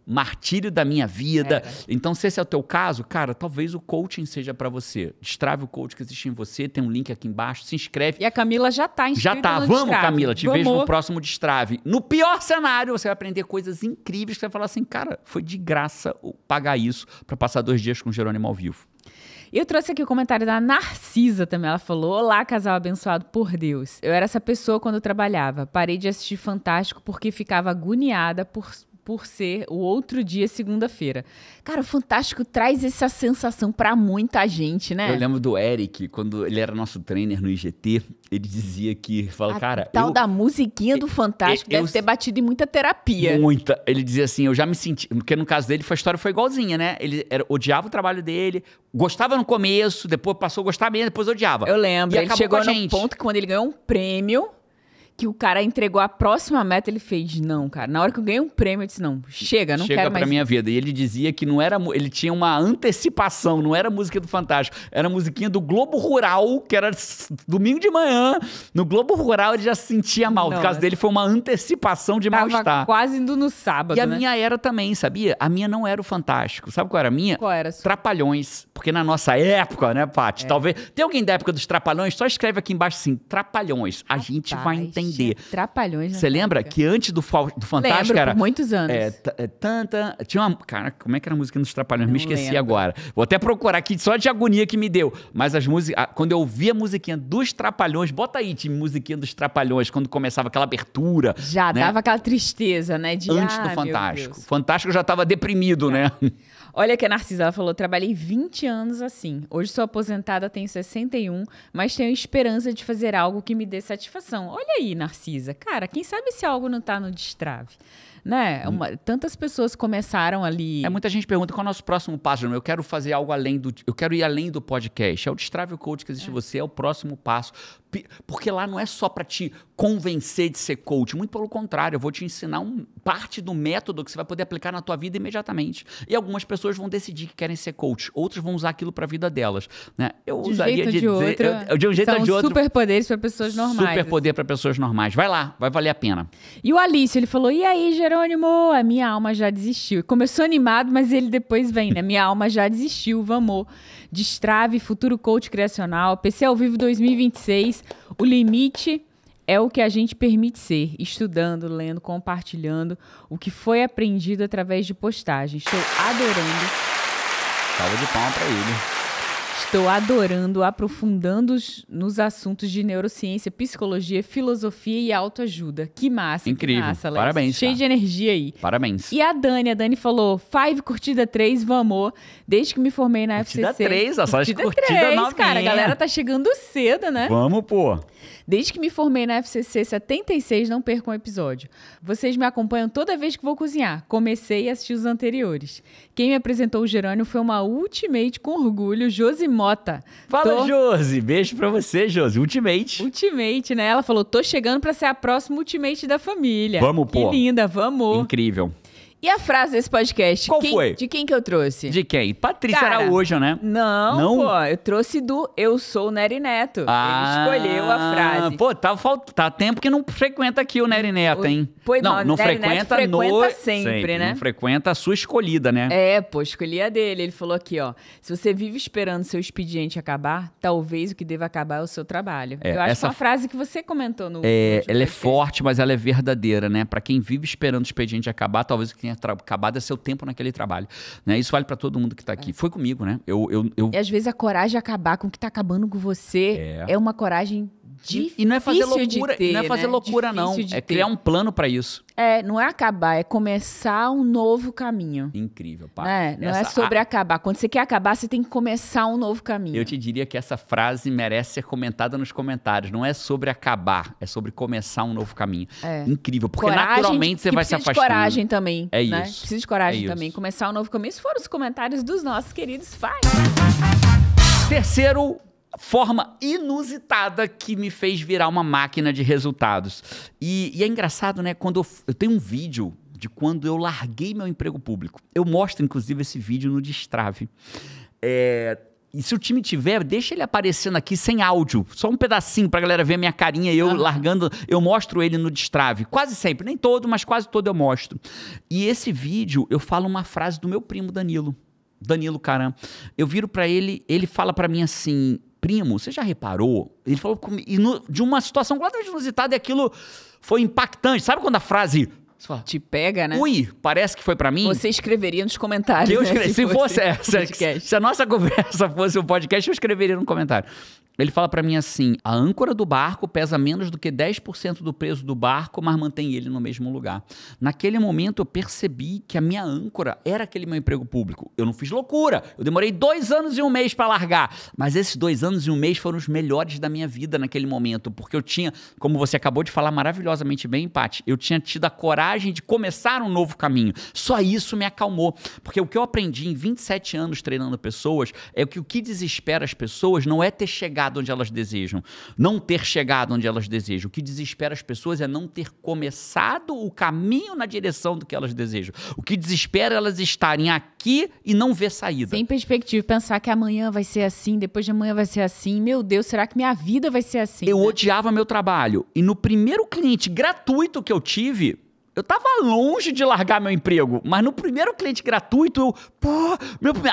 martírio da minha vida. Então, se esse é o teu caso, cara, talvez o coaching seja pra você. Destrave o coach que existe em você, tem um link aqui embaixo, se inscreve. E a Camila já tá inscrita no Destrave. Vamos, Camila, te vejo no próximo Destrave. No pior cenário, você vai aprender coisas incríveis que você vai falar assim, cara, foi de graça pagar isso pra passar 2 dias com o Jerônimo ao vivo. E eu trouxe aqui o comentário da Narcisa também. Ela falou, olá, casal abençoado por Deus. Eu era essa pessoa quando eu trabalhava. Parei de assistir Fantástico porque ficava agoniada por ser o outro dia, segunda-feira. Cara, o Fantástico traz essa sensação pra muita gente, né? Eu lembro do Eric, quando ele era nosso trainer no IGT, ele dizia que, tal da musiquinha do Fantástico deve ter batido em muita terapia. Muita. Ele dizia assim, eu já me senti... Porque no caso dele, a história foi igualzinha, né? Ele odiava o trabalho dele, gostava no começo, depois passou a gostar bem, depois odiava. Eu lembro, ele chegou no ponto que quando ele ganhou um prêmio... que o cara entregou a próxima meta, ele fez, não, cara. Na hora que eu ganhei um prêmio, eu disse, não, chega, não quero mais. Chega pra minha vida. E ele dizia que não era... Ele tinha uma antecipação, não era música do Fantástico. Era a musiquinha do Globo Rural, que era domingo de manhã. No Globo Rural, ele já se sentia mal. No caso dele, foi uma antecipação de mal-estar. Tava quase indo no sábado, E a minha era também, sabia? A minha não era o Fantástico. Sabe qual era a minha? Qual era a sua? Trapalhões. Porque na nossa época, né, Paty? Talvez... Tem alguém da época dos Trapalhões? Só escreve aqui embaixo assim, Trapalhões. A gente vai entender. Trapalhões. Você lembra que antes do Fantástico lembro, era... por muitos anos. Tinha uma... Cara, como é que era a música dos Trapalhões? Me esqueci agora. Vou até procurar aqui, só de agonia que me deu. Mas as músicas... Quando eu ouvi a musiquinha dos Trapalhões... Bota aí, time, musiquinha dos Trapalhões. Quando começava aquela abertura. Já dava aquela tristeza, né? Antes do Fantástico. O Fantástico já estava deprimido, né? Olha que a Narcisa, ela falou, trabalhei 20 anos assim. Hoje sou aposentada, tenho 61, mas tenho esperança de fazer algo que me dê satisfação. Olha aí, Narcisa. Cara, quem sabe se algo não tá no Destrave, né? Tantas pessoas começaram ali... Muita gente pergunta qual é o nosso próximo passo. Eu quero fazer algo além do... Eu quero ir além do podcast. É o Destrave o Coach que existe em você, é o próximo passo. Porque lá não é só para te convencer de ser coach, muito pelo contrário, eu vou te ensinar parte do método que você vai poder aplicar na tua vida imediatamente. E algumas pessoas vão decidir que querem ser coach, outras vão usar aquilo para a vida delas, né? Eu usaria de um jeito ou de outro. Superpoderes para pessoas normais. Superpoder para pessoas normais. Vai lá, vai valer a pena. E o Alício, ele falou: "E aí, Jerônimo, a minha alma já desistiu". Começou animado, mas ele depois vem, né? Minha alma já desistiu, vamos. Destrave, Futuro Coach Criacional, PC ao Vivo 2026. O limite é o que a gente permite ser, estudando, lendo, compartilhando o que foi aprendido através de postagens. Estou adorando. Salva de palmas para ele. Estou adorando, aprofundando nos assuntos de neurociência, psicologia, filosofia e autoajuda. Que massa. Incrível. Que massa, Alex. Parabéns. Cheio de energia aí. Parabéns. E a Dani falou: 5, curtida 3, vamos. Desde que me formei na FCC. Curtida 3, a só de curtida 9. Cara, a galera tá chegando cedo, né? Vamos, pô. Desde que me formei na FCC 76, não perco um episódio. Vocês me acompanham toda vez que vou cozinhar. Comecei a assistir os anteriores. Quem me apresentou o Jerônimo foi uma Ultimate com orgulho, Josi Mota. Fala, Josi. Beijo pra você, Josi. Ultimate. Ultimate, né? Ela falou, tô chegando pra ser a próxima Ultimate da família. Vamos, pô. Que linda, vamos. Incrível. E a frase desse podcast? Qual foi? De quem que eu trouxe? De quem? Patrícia Araújo, né? Não, pô. Eu trouxe do Eu Sou o Nery Neto. Ele escolheu a frase. Pô, tá tempo que não frequenta aqui o Nery Neto, hein? Não frequenta sempre, né? Não frequenta a sua escolhida, né? Escolhi a dele. Ele falou aqui, ó. Se você vive esperando seu expediente acabar, talvez o que deva acabar é o seu trabalho. Eu acho que é uma frase que você comentou no ela é forte, mas ela é verdadeira, né? Pra quem vive esperando o expediente acabar, talvez o que tenha acabado é seu tempo naquele trabalho, né? Isso vale pra todo mundo que tá aqui. Foi comigo, né? E às vezes a coragem de acabar com o que tá acabando com você é uma coragem difícil e não é fazer loucura, de ter, não é fazer loucura, não. É criar um plano pra isso. Não é acabar, é começar um novo caminho. Incrível, pai. Não é sobre acabar. Quando você quer acabar, você tem que começar um novo caminho. Eu te diria que essa frase merece ser comentada nos comentários. Não é sobre acabar, é sobre começar um novo caminho. Incrível, porque naturalmente você vai se afastando. Precisa de coragem também. É né? isso. Precisa de coragem também. Começar um novo caminho. Esses foram os comentários dos nossos queridos pais. Terceiro forma inusitada que me fez virar uma máquina de resultados. E é engraçado, né? Quando eu tenho um vídeo de quando eu larguei meu emprego público. Eu mostro, inclusive, esse vídeo no Destrave. E se o time tiver, deixa ele aparecendo aqui sem áudio. Só um pedacinho pra galera ver a minha carinha e eu largando. Eu mostro ele no Destrave. Quase sempre. Nem todo, mas quase todo eu mostro. E esse vídeo, eu falo uma frase do meu primo Danilo. Danilo Caram. Eu viro pra ele, ele fala pra mim assim... Primo, você já reparou? Ele falou comigo, de uma situação completamente inusitada e aquilo foi impactante. Sabe quando a frase... Te pega, né? Ui, parece que foi pra mim. Você escreveria nos comentários, né? Se a nossa conversa fosse um podcast, eu escreveria no comentário. Ele fala pra mim assim, a âncora do barco pesa menos do que 10% do peso do barco, mas mantém ele no mesmo lugar. Naquele momento eu percebi que a minha âncora era aquele meu emprego público. Eu não fiz loucura, eu demorei 2 anos e 1 mês pra largar, mas esses 2 anos e 1 mês foram os melhores da minha vida naquele momento, porque eu tinha, como você acabou de falar maravilhosamente bem, Paty, eu tinha tido a coragem de começar um novo caminho. Só isso me acalmou, porque o que eu aprendi em 27 anos treinando pessoas é que o que desespera as pessoas não é ter chegado onde elas desejam, não ter chegado onde elas desejam. O que desespera as pessoas é não ter começado o caminho na direção do que elas desejam. O que desespera é elas estarem aqui e não ver saída. Sem perspectiva, pensar que amanhã vai ser assim, depois de amanhã vai ser assim. Meu Deus, será que minha vida vai ser assim? Eu odiava meu trabalho. E no primeiro cliente gratuito que eu tive, eu tava longe de largar meu emprego, mas no primeiro cliente gratuito,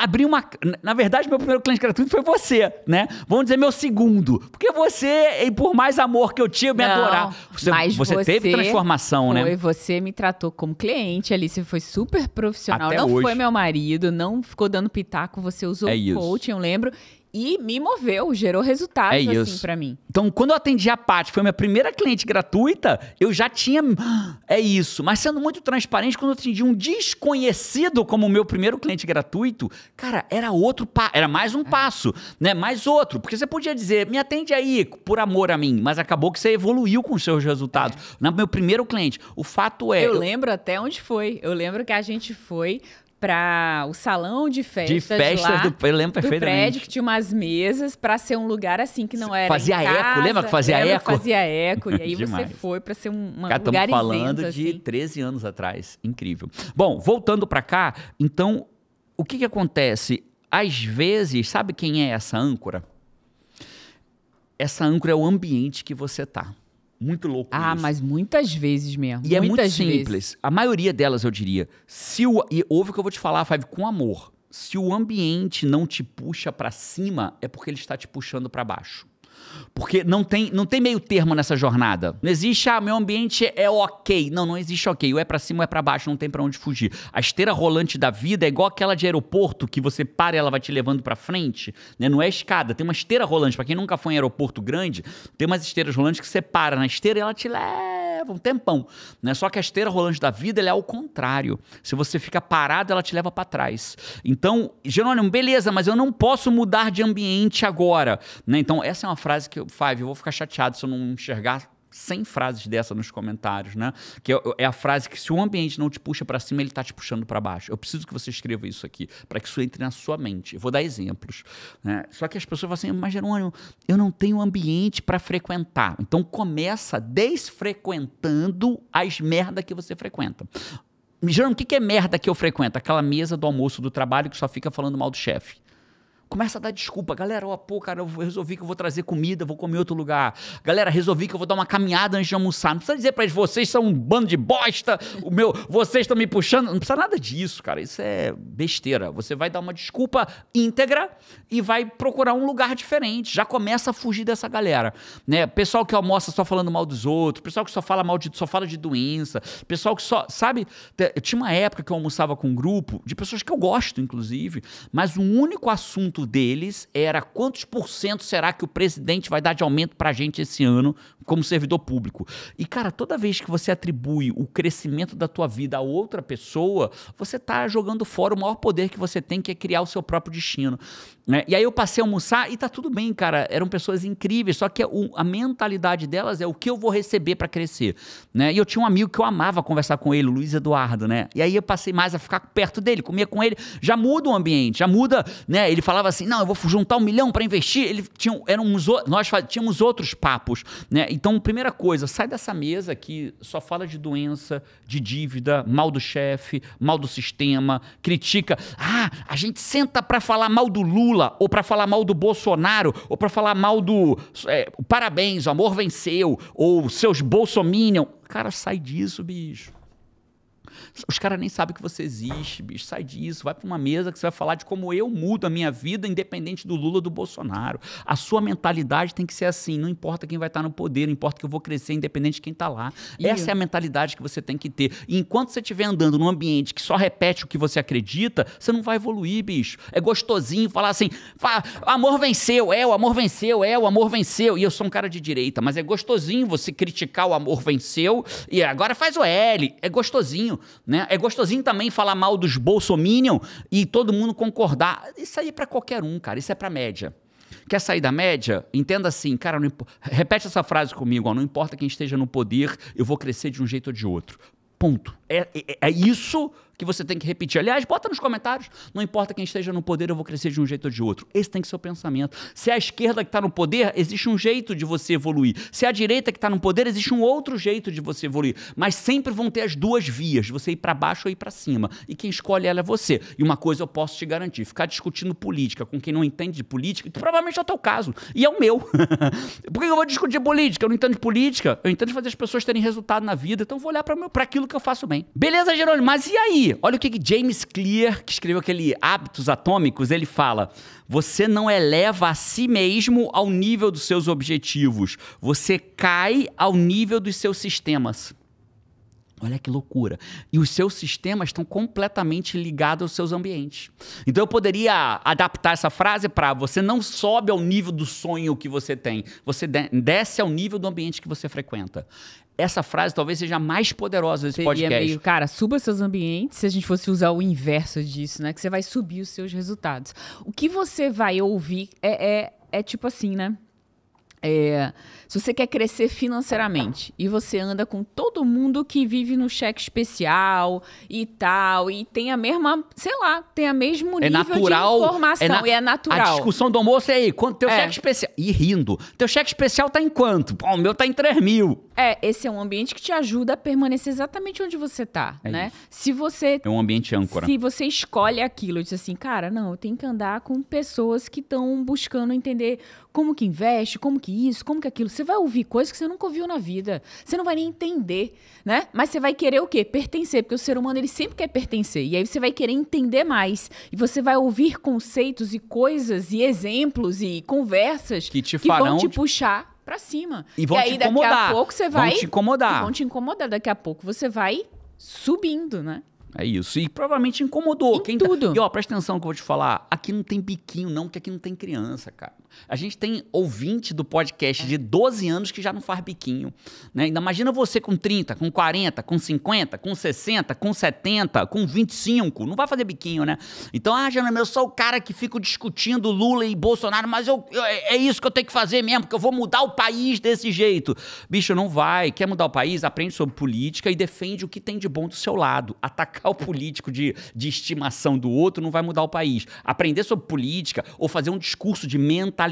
abri uma... Na verdade, meu primeiro cliente gratuito foi você, né? Vamos dizer meu segundo. Porque você, e por mais amor que eu tinha, eu me adorava. Você teve transformação, né? Você me tratou como cliente ali, você foi super profissional. Até não hoje. Foi meu marido, não ficou dando pitaco, você usou o coaching, eu lembro. E me moveu, gerou resultados assim pra mim. Então, quando eu atendi a Paty, foi minha primeira cliente gratuita, eu já tinha... É isso. Mas sendo muito transparente, quando eu atendi um desconhecido como o meu primeiro cliente gratuito, cara, era era mais um passo, né? Mais outro. Porque você podia dizer, me atende aí, por amor a mim. Mas acabou que você evoluiu com os seus resultados. No meu primeiro cliente. O fato é... Eu lembro até onde foi. Eu lembro que a gente foi... para o salão de festas eu lembro perfeitamente. Do prédio, que tinha umas mesas para ser um lugar assim, que não era fazia em casa. Eco, lembra que fazia eco? Fazia eco, e aí você foi para ser um lugar isento. Estamos falando de 13 anos atrás, incrível. Bom, voltando para cá, então, o que acontece? Às vezes, sabe quem é essa âncora? Essa âncora é o ambiente que você tá. Muito louco isso. Mas muitas vezes mesmo. E é muito simples. A maioria delas, eu diria. E ouve o que eu vou te falar, Five, com amor. Se o ambiente não te puxa pra cima, é porque ele está te puxando pra baixo. Porque não tem meio termo nessa jornada. Não existe, meu ambiente é ok. Não existe ok. Ou é pra cima ou é pra baixo, não tem pra onde fugir. A esteira rolante da vida é igual aquela de aeroporto, que você para e ela vai te levando pra frente, né? Não é escada, tem uma esteira rolante. Pra quem nunca foi em aeroporto grande, tem umas esteiras rolantes que você para na esteira e ela te leva um tempão, né? Só que a esteira rolante da vida, ela é ao contrário. Se você fica parado, ela te leva pra trás. Então, Jerônimo, beleza, mas eu não posso mudar de ambiente agora, né? Então, essa é uma frase que eu vou ficar chateado se eu não enxergar 100 frases dessa nos comentários, né? Que é a frase que se o ambiente não te puxa pra cima, ele tá te puxando pra baixo. Eu preciso que você escreva isso aqui, para que isso entre na sua mente. Eu vou dar exemplos, né? Só que as pessoas falam assim, mas Jerônimo, eu não tenho ambiente para frequentar. Então começa desfrequentando as merda que você frequenta. Jerônimo, o que é merda que eu frequento? Aquela mesa do almoço do trabalho que só fica falando mal do chefe. Começa a dar desculpa. Galera, cara, eu resolvi que eu vou trazer comida, vou comer em outro lugar. Galera, resolvi que eu vou dar uma caminhada antes de almoçar. Não precisa dizer pra eles, vocês são um bando de bosta, vocês estão me puxando. Não precisa nada disso, cara. Isso é besteira. Você vai dar uma desculpa íntegra e vai procurar um lugar diferente. Já começa a fugir dessa galera, né? Pessoal que almoça só falando mal dos outros, pessoal que só fala de doença, pessoal que só, sabe? Eu tinha uma época que eu almoçava com um grupo de pessoas que eu gosto, inclusive, mas o único assunto deles era quantos % será que o presidente vai dar de aumento pra gente esse ano como servidor público. E, cara, toda vez que você atribui o crescimento da tua vida a outra pessoa, você tá jogando fora o maior poder que você tem, que é criar o seu próprio destino, né? E aí eu passei a almoçar e tá tudo bem, cara. Eram pessoas incríveis, só que a mentalidade delas é o que eu vou receber pra crescer, né? E eu tinha um amigo que eu amava conversar com ele, o Luiz Eduardo, né? E aí eu passei mais a ficar perto dele, comia com ele, já muda o ambiente, já muda, né? Ele falava falava assim, não, eu vou juntar 1 milhão para investir. Nós tínhamos outros papos, né? Então, primeira coisa, sai dessa mesa que só fala de doença, de dívida, mal do chefe, mal do sistema, critica. A gente senta para falar mal do Lula, ou para falar mal do Bolsonaro, ou para falar mal do parabéns, o amor venceu, ou seus bolsominion. Cara, sai disso, bicho. Os caras nem sabem que você existe, bicho. Sai disso, vai para uma mesa que você vai falar de como eu mudo a minha vida independente do Lula ou do Bolsonaro. A sua mentalidade tem que ser assim, não importa quem vai estar no poder, não importa que eu vou crescer independente de quem está lá. Essa é a mentalidade que você tem que ter. E enquanto você estiver andando num ambiente que só repete o que você acredita, você não vai evoluir, bicho. É gostosinho falar assim, o amor venceu, o amor venceu, o amor venceu. E eu sou um cara de direita, mas é gostosinho você criticar o amor venceu e agora faz o L. É gostosinho. Né? É gostosinho também falar mal dos bolsominion e todo mundo concordar. Isso aí é pra qualquer um, cara. Isso é pra média. Quer sair da média? Entenda assim, cara, repete essa frase comigo, ó, não importa quem esteja no poder, eu vou crescer de um jeito ou de outro. Ponto. É isso que você tem que repetir. Aliás, bota nos comentários. Não importa quem esteja no poder, eu vou crescer de um jeito ou de outro. Esse tem que ser o pensamento. Se é a esquerda que está no poder, existe um jeito de você evoluir. Se é a direita que está no poder, existe um outro jeito de você evoluir. Mas sempre vão ter as duas vias, você ir para baixo ou ir para cima. E quem escolhe ela é você. E uma coisa eu posso te garantir, ficar discutindo política com quem não entende de política, que provavelmente é o teu caso. E é o meu. Por que eu vou discutir política? Eu não entendo de política. Eu entendo de fazer as pessoas terem resultado na vida. Então eu vou olhar para aquilo que eu faço bem. Beleza, Jerônimo? Mas e aí? Olha o que James Clear, que escreveu aquele Hábitos Atômicos, ele fala: você não eleva a si mesmo ao nível dos seus objetivos, você cai ao nível dos seus sistemas. Olha que loucura. E os seus sistemas estão completamente ligados aos seus ambientes. Então eu poderia adaptar essa frase para: você não sobe ao nível do sonho que você tem, você desce ao nível do ambiente que você frequenta. Essa frase talvez seja a mais poderosa desse podcast. Meio, cara, suba seus ambientes, se a gente fosse usar o inverso disso, né? Que você vai subir os seus resultados. O que você vai ouvir é tipo assim, né? Se você quer crescer financeiramente e você anda com todo mundo que vive no cheque especial e tal, e tem a mesma, sei lá, tem a mesmo nível natural, de informação, e é natural. A discussão do almoço é aí, quanto teu cheque especial? E rindo. Teu cheque especial tá em quanto? Pô, o meu tá em 3 mil. Esse é um ambiente que te ajuda a permanecer exatamente onde você tá, né? Isso. Se você... É um ambiente âncora. Se você escolhe aquilo, diz assim, cara, não, eu tenho que andar com pessoas que estão buscando entender como que investe, como que isso, como que aquilo. Você vai ouvir coisas que você nunca ouviu na vida. Você não vai nem entender, né? Mas você vai querer o quê? Pertencer, porque o ser humano, ele sempre quer pertencer. E aí você vai querer entender mais. E você vai ouvir conceitos e coisas e exemplos e conversas que vão te puxar pra cima. E vão te incomodar. Daqui a pouco você vai... Vão te incomodar. Vão te incomodar. Daqui a pouco você vai subindo, né? É isso. E provavelmente incomodou. Tudo. E ó, presta atenção que eu vou te falar. Aqui não tem biquinho, não, porque aqui não tem criança, cara. A gente tem ouvinte do podcast de 12 anos que já não faz biquinho, né? Ainda imagina você com 30, com 40, com 50, com 60, com 70, com 25. Não vai fazer biquinho, né? Então, Jerônimo, eu sou o cara que fico discutindo Lula e Bolsonaro, mas é isso que eu tenho que fazer mesmo, porque eu vou mudar o país desse jeito. Bicho, não vai. Quer mudar o país? Aprende sobre política e defende o que tem de bom do seu lado. Atacar o político de estimação do outro não vai mudar o país. Aprender sobre política ou fazer um discurso de mentalidade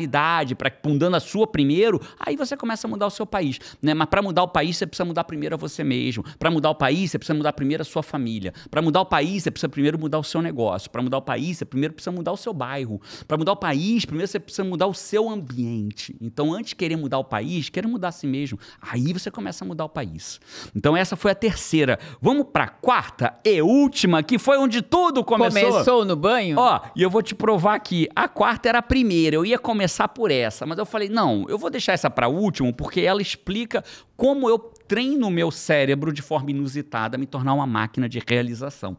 mudando a sua primeiro, aí você começa a mudar o seu país, né? Mas para mudar o país, você precisa mudar primeiro a você mesmo. Para mudar o país, você precisa mudar primeiro a sua família. Para mudar o país, você precisa primeiro mudar o seu negócio. Para mudar o país, você primeiro precisa mudar o seu bairro. Para mudar o país, primeiro você precisa mudar o seu ambiente. Então, antes de querer mudar o país, querer mudar a si mesmo. Aí você começa a mudar o país. Então, essa foi a terceira. Vamos para a quarta e última, que foi onde tudo começou. Começou no banho? Ó, e eu vou te provar aqui. A quarta era a primeira. Eu ia começar por essa, mas eu falei, não, eu vou deixar essa para último, porque ela explica como eu treino o meu cérebro de forma inusitada a me tornar uma máquina de realização.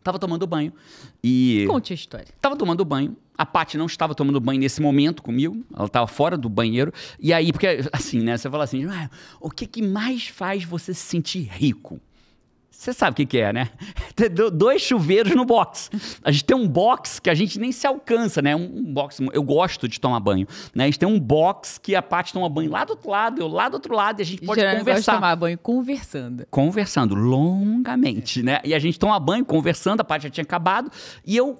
Tava tomando banho e... Conte a história. Tava tomando banho. A Paty não estava tomando banho nesse momento comigo. Ela estava fora do banheiro. E aí, porque assim, né? Você fala assim, o que mais faz você se sentir rico? Você sabe o que é, né? Ter 2 chuveiros no box. A gente tem um box que a gente nem se alcança, né? Um box, eu gosto de tomar banho, né? A gente tem um box que a Paty toma banho lá do outro lado, eu lá do outro lado, e a gente pode conversar. Gosto de tomar banho conversando. Conversando, longamente, né? E a gente toma banho, conversando, a Paty já tinha acabado, e eu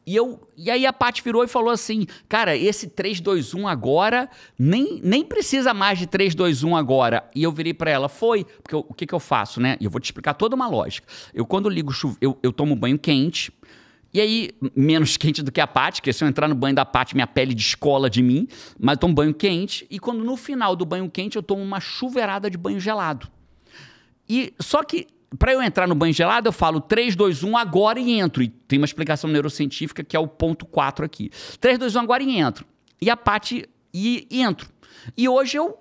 E aí a Paty virou e falou assim, cara, esse 3, 2, 1 agora, nem precisa mais de 3, 2, 1 agora. E eu virei pra ela, porque o que eu faço, né? E eu vou te explicar toda uma lógica. Eu quando ligo o chuveiro, eu tomo banho quente, e aí, menos quente do que a Paty, porque se eu entrar no banho da Paty, minha pele descola de mim, mas eu tomo banho quente, e quando no final do banho quente eu tomo uma chuveirada de banho gelado. E só que para eu entrar no banho gelado, eu falo 3, 2, 1 agora e entro. E tem uma explicação neurocientífica que é o ponto 4 aqui. 3, 2, 1 agora e entro. E a Paty e entro. E hoje eu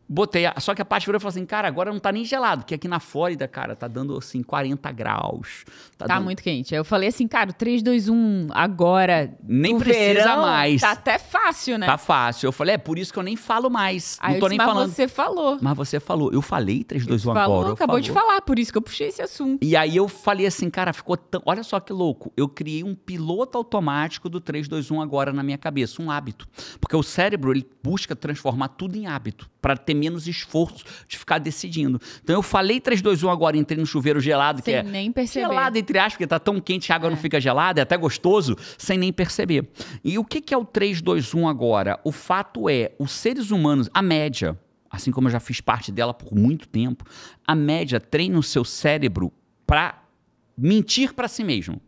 botei, só que a Paty virou e falou assim, cara, agora não tá nem gelado, porque aqui na Flórida, cara, tá dando assim 40 graus. Tá muito quente. Aí eu falei assim, cara, 3, 2, 1 agora, nem precisa verão, mais. tá até fácil, né? Tá fácil. Eu falei, é por isso que eu nem falo mais. Aí não tô nem falando. Mas você falou. Mas você falou. Eu falei 3, 2, 1 falou, agora. Acabou de falar, por isso que eu puxei esse assunto. E aí eu falei assim, cara, ficou tão... Olha só que louco. Eu criei um piloto automático do 3, 2, 1 agora na minha cabeça, um hábito. Porque o cérebro, ele busca transformar tudo em hábito, para ter menos esforço de ficar decidindo. Então eu falei 3, 2, 1 agora, entrei no chuveiro gelado, sem nem perceber. Gelado, entre aspas, porque tá tão quente, a água não fica gelada, é até gostoso, sem nem perceber. E o que é o 3, 2, 1 agora? O fato é, os seres humanos, a média, assim como eu já fiz parte dela por muito tempo, a média treina o seu cérebro para mentir para si mesmo.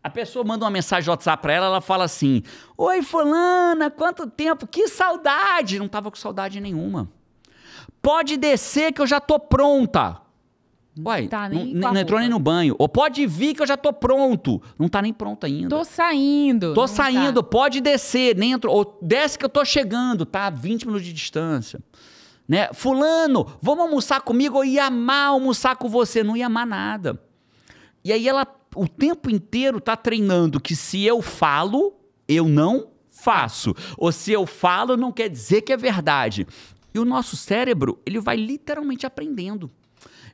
A pessoa manda uma mensagem de WhatsApp pra ela, ela fala assim, oi fulana, quanto tempo, que saudade. Não tava com saudade nenhuma. Pode descer que eu já tô pronta. Uai, tá nem não entrou nem no banho. Ou pode vir que eu já tô pronto. Não tá nem pronto ainda. Tô saindo. Tô saindo, pode descer. Nem entrou. Ou desce que eu tô chegando, tá? 20 minutos de distância. Né? Fulano, vamos almoçar comigo? Eu ia amar almoçar com você. Não ia amar nada. E aí ela, o tempo inteiro, tá treinando que se eu falo, eu não faço. Ou se eu falo, não quer dizer que é verdade. E o nosso cérebro, ele vai literalmente aprendendo.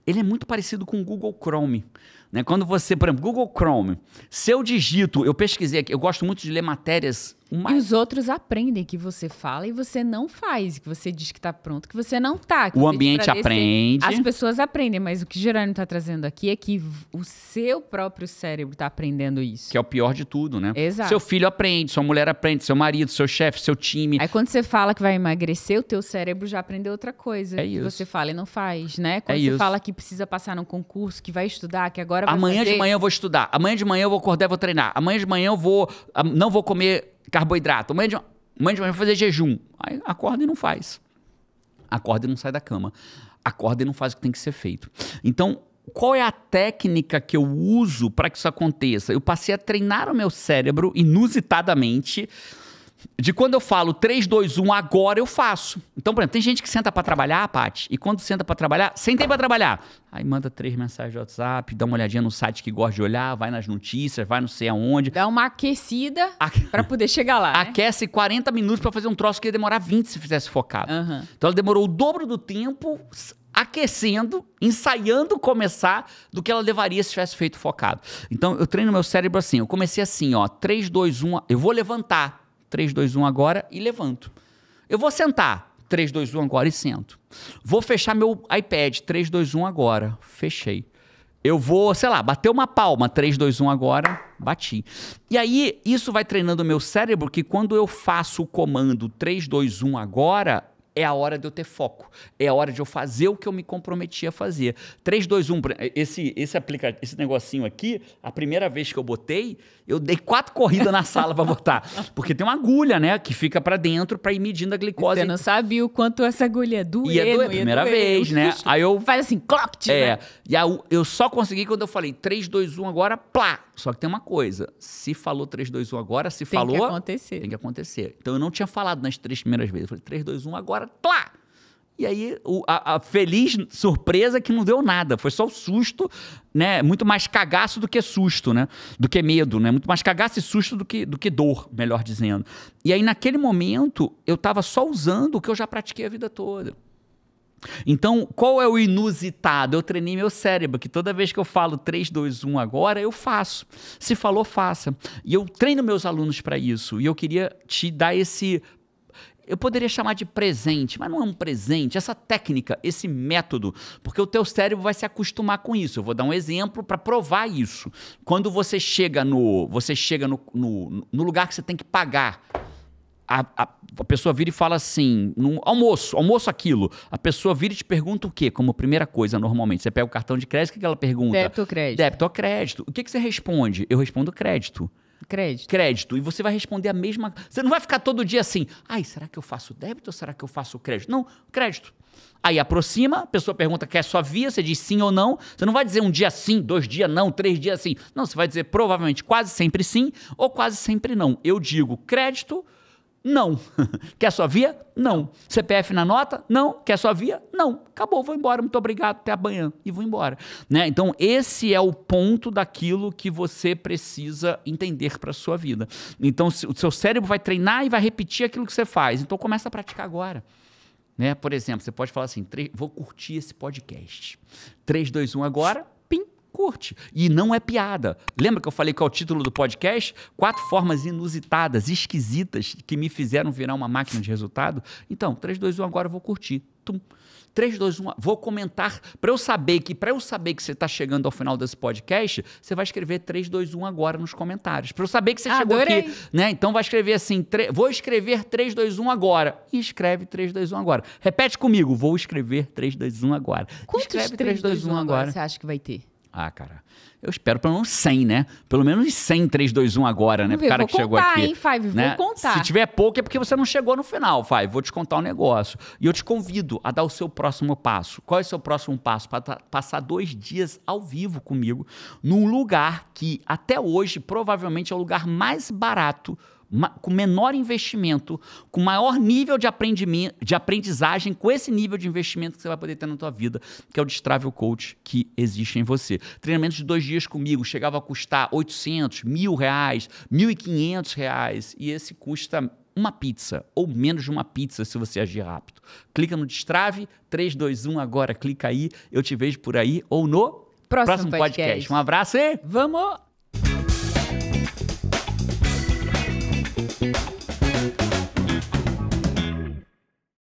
Ele é muito parecido com o Google Chrome. Né? Quando você, por exemplo, Google Chrome, se eu digito, eu pesquisei aqui, eu gosto muito de ler matérias... E os outros aprendem que você fala e você não faz, que você diz que tá pronto, que você não tá. O ambiente aprende. As pessoas aprendem, mas o que Jerônimo tá trazendo aqui é que o seu próprio cérebro tá aprendendo isso. Que é o pior de tudo, né? Exato. Seu filho aprende, sua mulher aprende, seu marido, seu chefe, seu time. Aí quando você fala que vai emagrecer, o teu cérebro já aprendeu outra coisa. É isso. Que você fala e não faz, né? Quando você fala que precisa passar num concurso, que vai estudar, que agora vai Amanhã fazer... de manhã eu vou estudar. Amanhã de manhã eu vou acordar e vou treinar. Amanhã de manhã eu não vou comer carboidrato. Amanhã de manhã eu vou fazer jejum. Aí acorda e não faz. Acorda e não sai da cama. Acorda e não faz o que tem que ser feito. Então, qual é a técnica que eu uso para que isso aconteça? Eu passei a treinar o meu cérebro inusitadamente. De quando eu falo 3, 2, 1, agora eu faço. Então, por exemplo, tem gente que senta pra trabalhar, Paty, e quando senta pra trabalhar, sentei pra trabalhar. Aí manda 3 mensagens de WhatsApp, dá uma olhadinha no site que gosta de olhar, vai nas notícias, vai não sei aonde. Dá uma aquecida pra poder chegar lá, né? Aquece 40 minutos pra fazer um troço que ia demorar 20 se fizesse focado. Uhum. Então ela demorou o dobro do tempo aquecendo, ensaiando começar do que ela levaria se tivesse feito focado. Então eu treino meu cérebro assim, eu comecei assim, ó, 3, 2, 1, eu vou levantar. 3, 2, 1 agora e levanto. Eu vou sentar. 3, 2, 1 agora e sento. Vou fechar meu iPad. 3, 2, 1 agora. Fechei. Eu vou, sei lá, bater uma palma. 3, 2, 1 agora. Bati. E aí, isso vai treinando o meu cérebro que quando eu faço o comando 3, 2, 1 agora, é a hora de eu ter foco. É a hora de eu fazer o que eu me comprometi a fazer. 3, 2, 1. Esse negocinho aqui, a primeira vez que eu botei, eu dei 4 corridas na sala para botar. Porque tem uma agulha, né, que fica para dentro para ir medindo a glicose. Você não sabia o quanto essa agulha ia doer. Ia doer, primeira vez, né? Aí eu... Faz assim, clock, né? E aí eu só consegui quando eu falei 3, 2, 1 agora, plá. Só que tem uma coisa, se falou 3, 2, 1 agora, se falou... Tem que acontecer. Tem que acontecer. Então eu não tinha falado nas 3 primeiras vezes. Eu falei 3, 2, 1 agora, plá! E aí a feliz surpresa que não deu nada. Foi só o susto, né? Muito mais cagaço do que susto, né? Do que medo, né? Muito mais cagaço e susto do que dor, melhor dizendo. E aí naquele momento eu estava só usando o que eu já pratiquei a vida toda. Então, qual é o inusitado? Eu treinei meu cérebro, que toda vez que eu falo 3, 2, 1 agora, eu faço. Se falou, faça. E eu treino meus alunos para isso. E eu queria te dar eu poderia chamar de presente, mas não é um presente. Essa técnica, esse método, porque o teu cérebro vai se acostumar com isso. Eu vou dar um exemplo para provar isso. Quando você chega no lugar que você tem que pagar, a pessoa vira e fala assim, almoço aquilo. A pessoa vira e te pergunta o quê? Como primeira coisa, normalmente. Você pega o cartão de crédito, o que ela pergunta? Débito ou crédito? Débito ou crédito. O que você responde? Eu respondo crédito. Crédito. E você vai responder a mesma... Você não vai ficar todo dia assim, ai, será que eu faço débito ou será que eu faço crédito? Não, crédito. Aí aproxima, a pessoa pergunta quer sua via, você diz sim ou não. Você não vai dizer um dia sim, 2 dias não, 3 dias sim. Não, você vai dizer provavelmente quase sempre sim ou quase sempre não. Eu digo crédito, não. Quer sua via? Não. CPF na nota? Não. Quer sua via? Não. Acabou, vou embora, muito obrigado, até amanhã. E vou embora. Né? Então, esse é o ponto daquilo que você precisa entender para a sua vida. Então, o seu cérebro vai treinar e vai repetir aquilo que você faz. Então, começa a praticar agora. Né? Por exemplo, você pode falar assim, vou curtir esse podcast. 3, 2, 1 agora, pim, curte. E não é piada. Lembra que eu falei qual é o título do podcast? 4 formas inusitadas, esquisitas, que me fizeram virar uma máquina de resultado. Então, 3, 2, 1 agora eu vou curtir. Tum. 3, 2, 1, vou comentar. Para eu saber que você está chegando ao final desse podcast, você vai escrever 3, 2, 1 agora nos comentários. Para eu saber que você chegou aqui. Né? Então vai escrever assim, vou escrever 3, 2, 1 agora. E escreve 3, 2, 1 agora. Repete comigo, vou escrever 3, 2, 1 agora. Quantos escreve 3, 2, 1 agora você acha que vai ter? Ah, cara, eu espero pelo menos 100, né? Pelo menos 100, 3, 2, 1 agora, né? Pro cara que chegou aqui. Hein, Five? Né? Vou contar. Se tiver pouco é porque você não chegou no final, Five. Vou te contar um negócio. E eu te convido a dar o seu próximo passo. Qual é o seu próximo passo? Para passar 2 dias ao vivo comigo num lugar que até hoje provavelmente é o lugar mais barato, com menor investimento, com maior nível de aprendizagem, com esse nível de investimento que você vai poder ter na tua vida, que é o Destravel Coach que existe em você. Treinamento de 2 dias comigo chegava a custar 800, R$1.000, R$1.500, e esse custa uma pizza, ou menos de uma pizza se você agir rápido. Clica no Destrave, 3, 2, 1 agora, clica aí, eu te vejo por aí, ou no próximo podcast. Um abraço e... Vamos!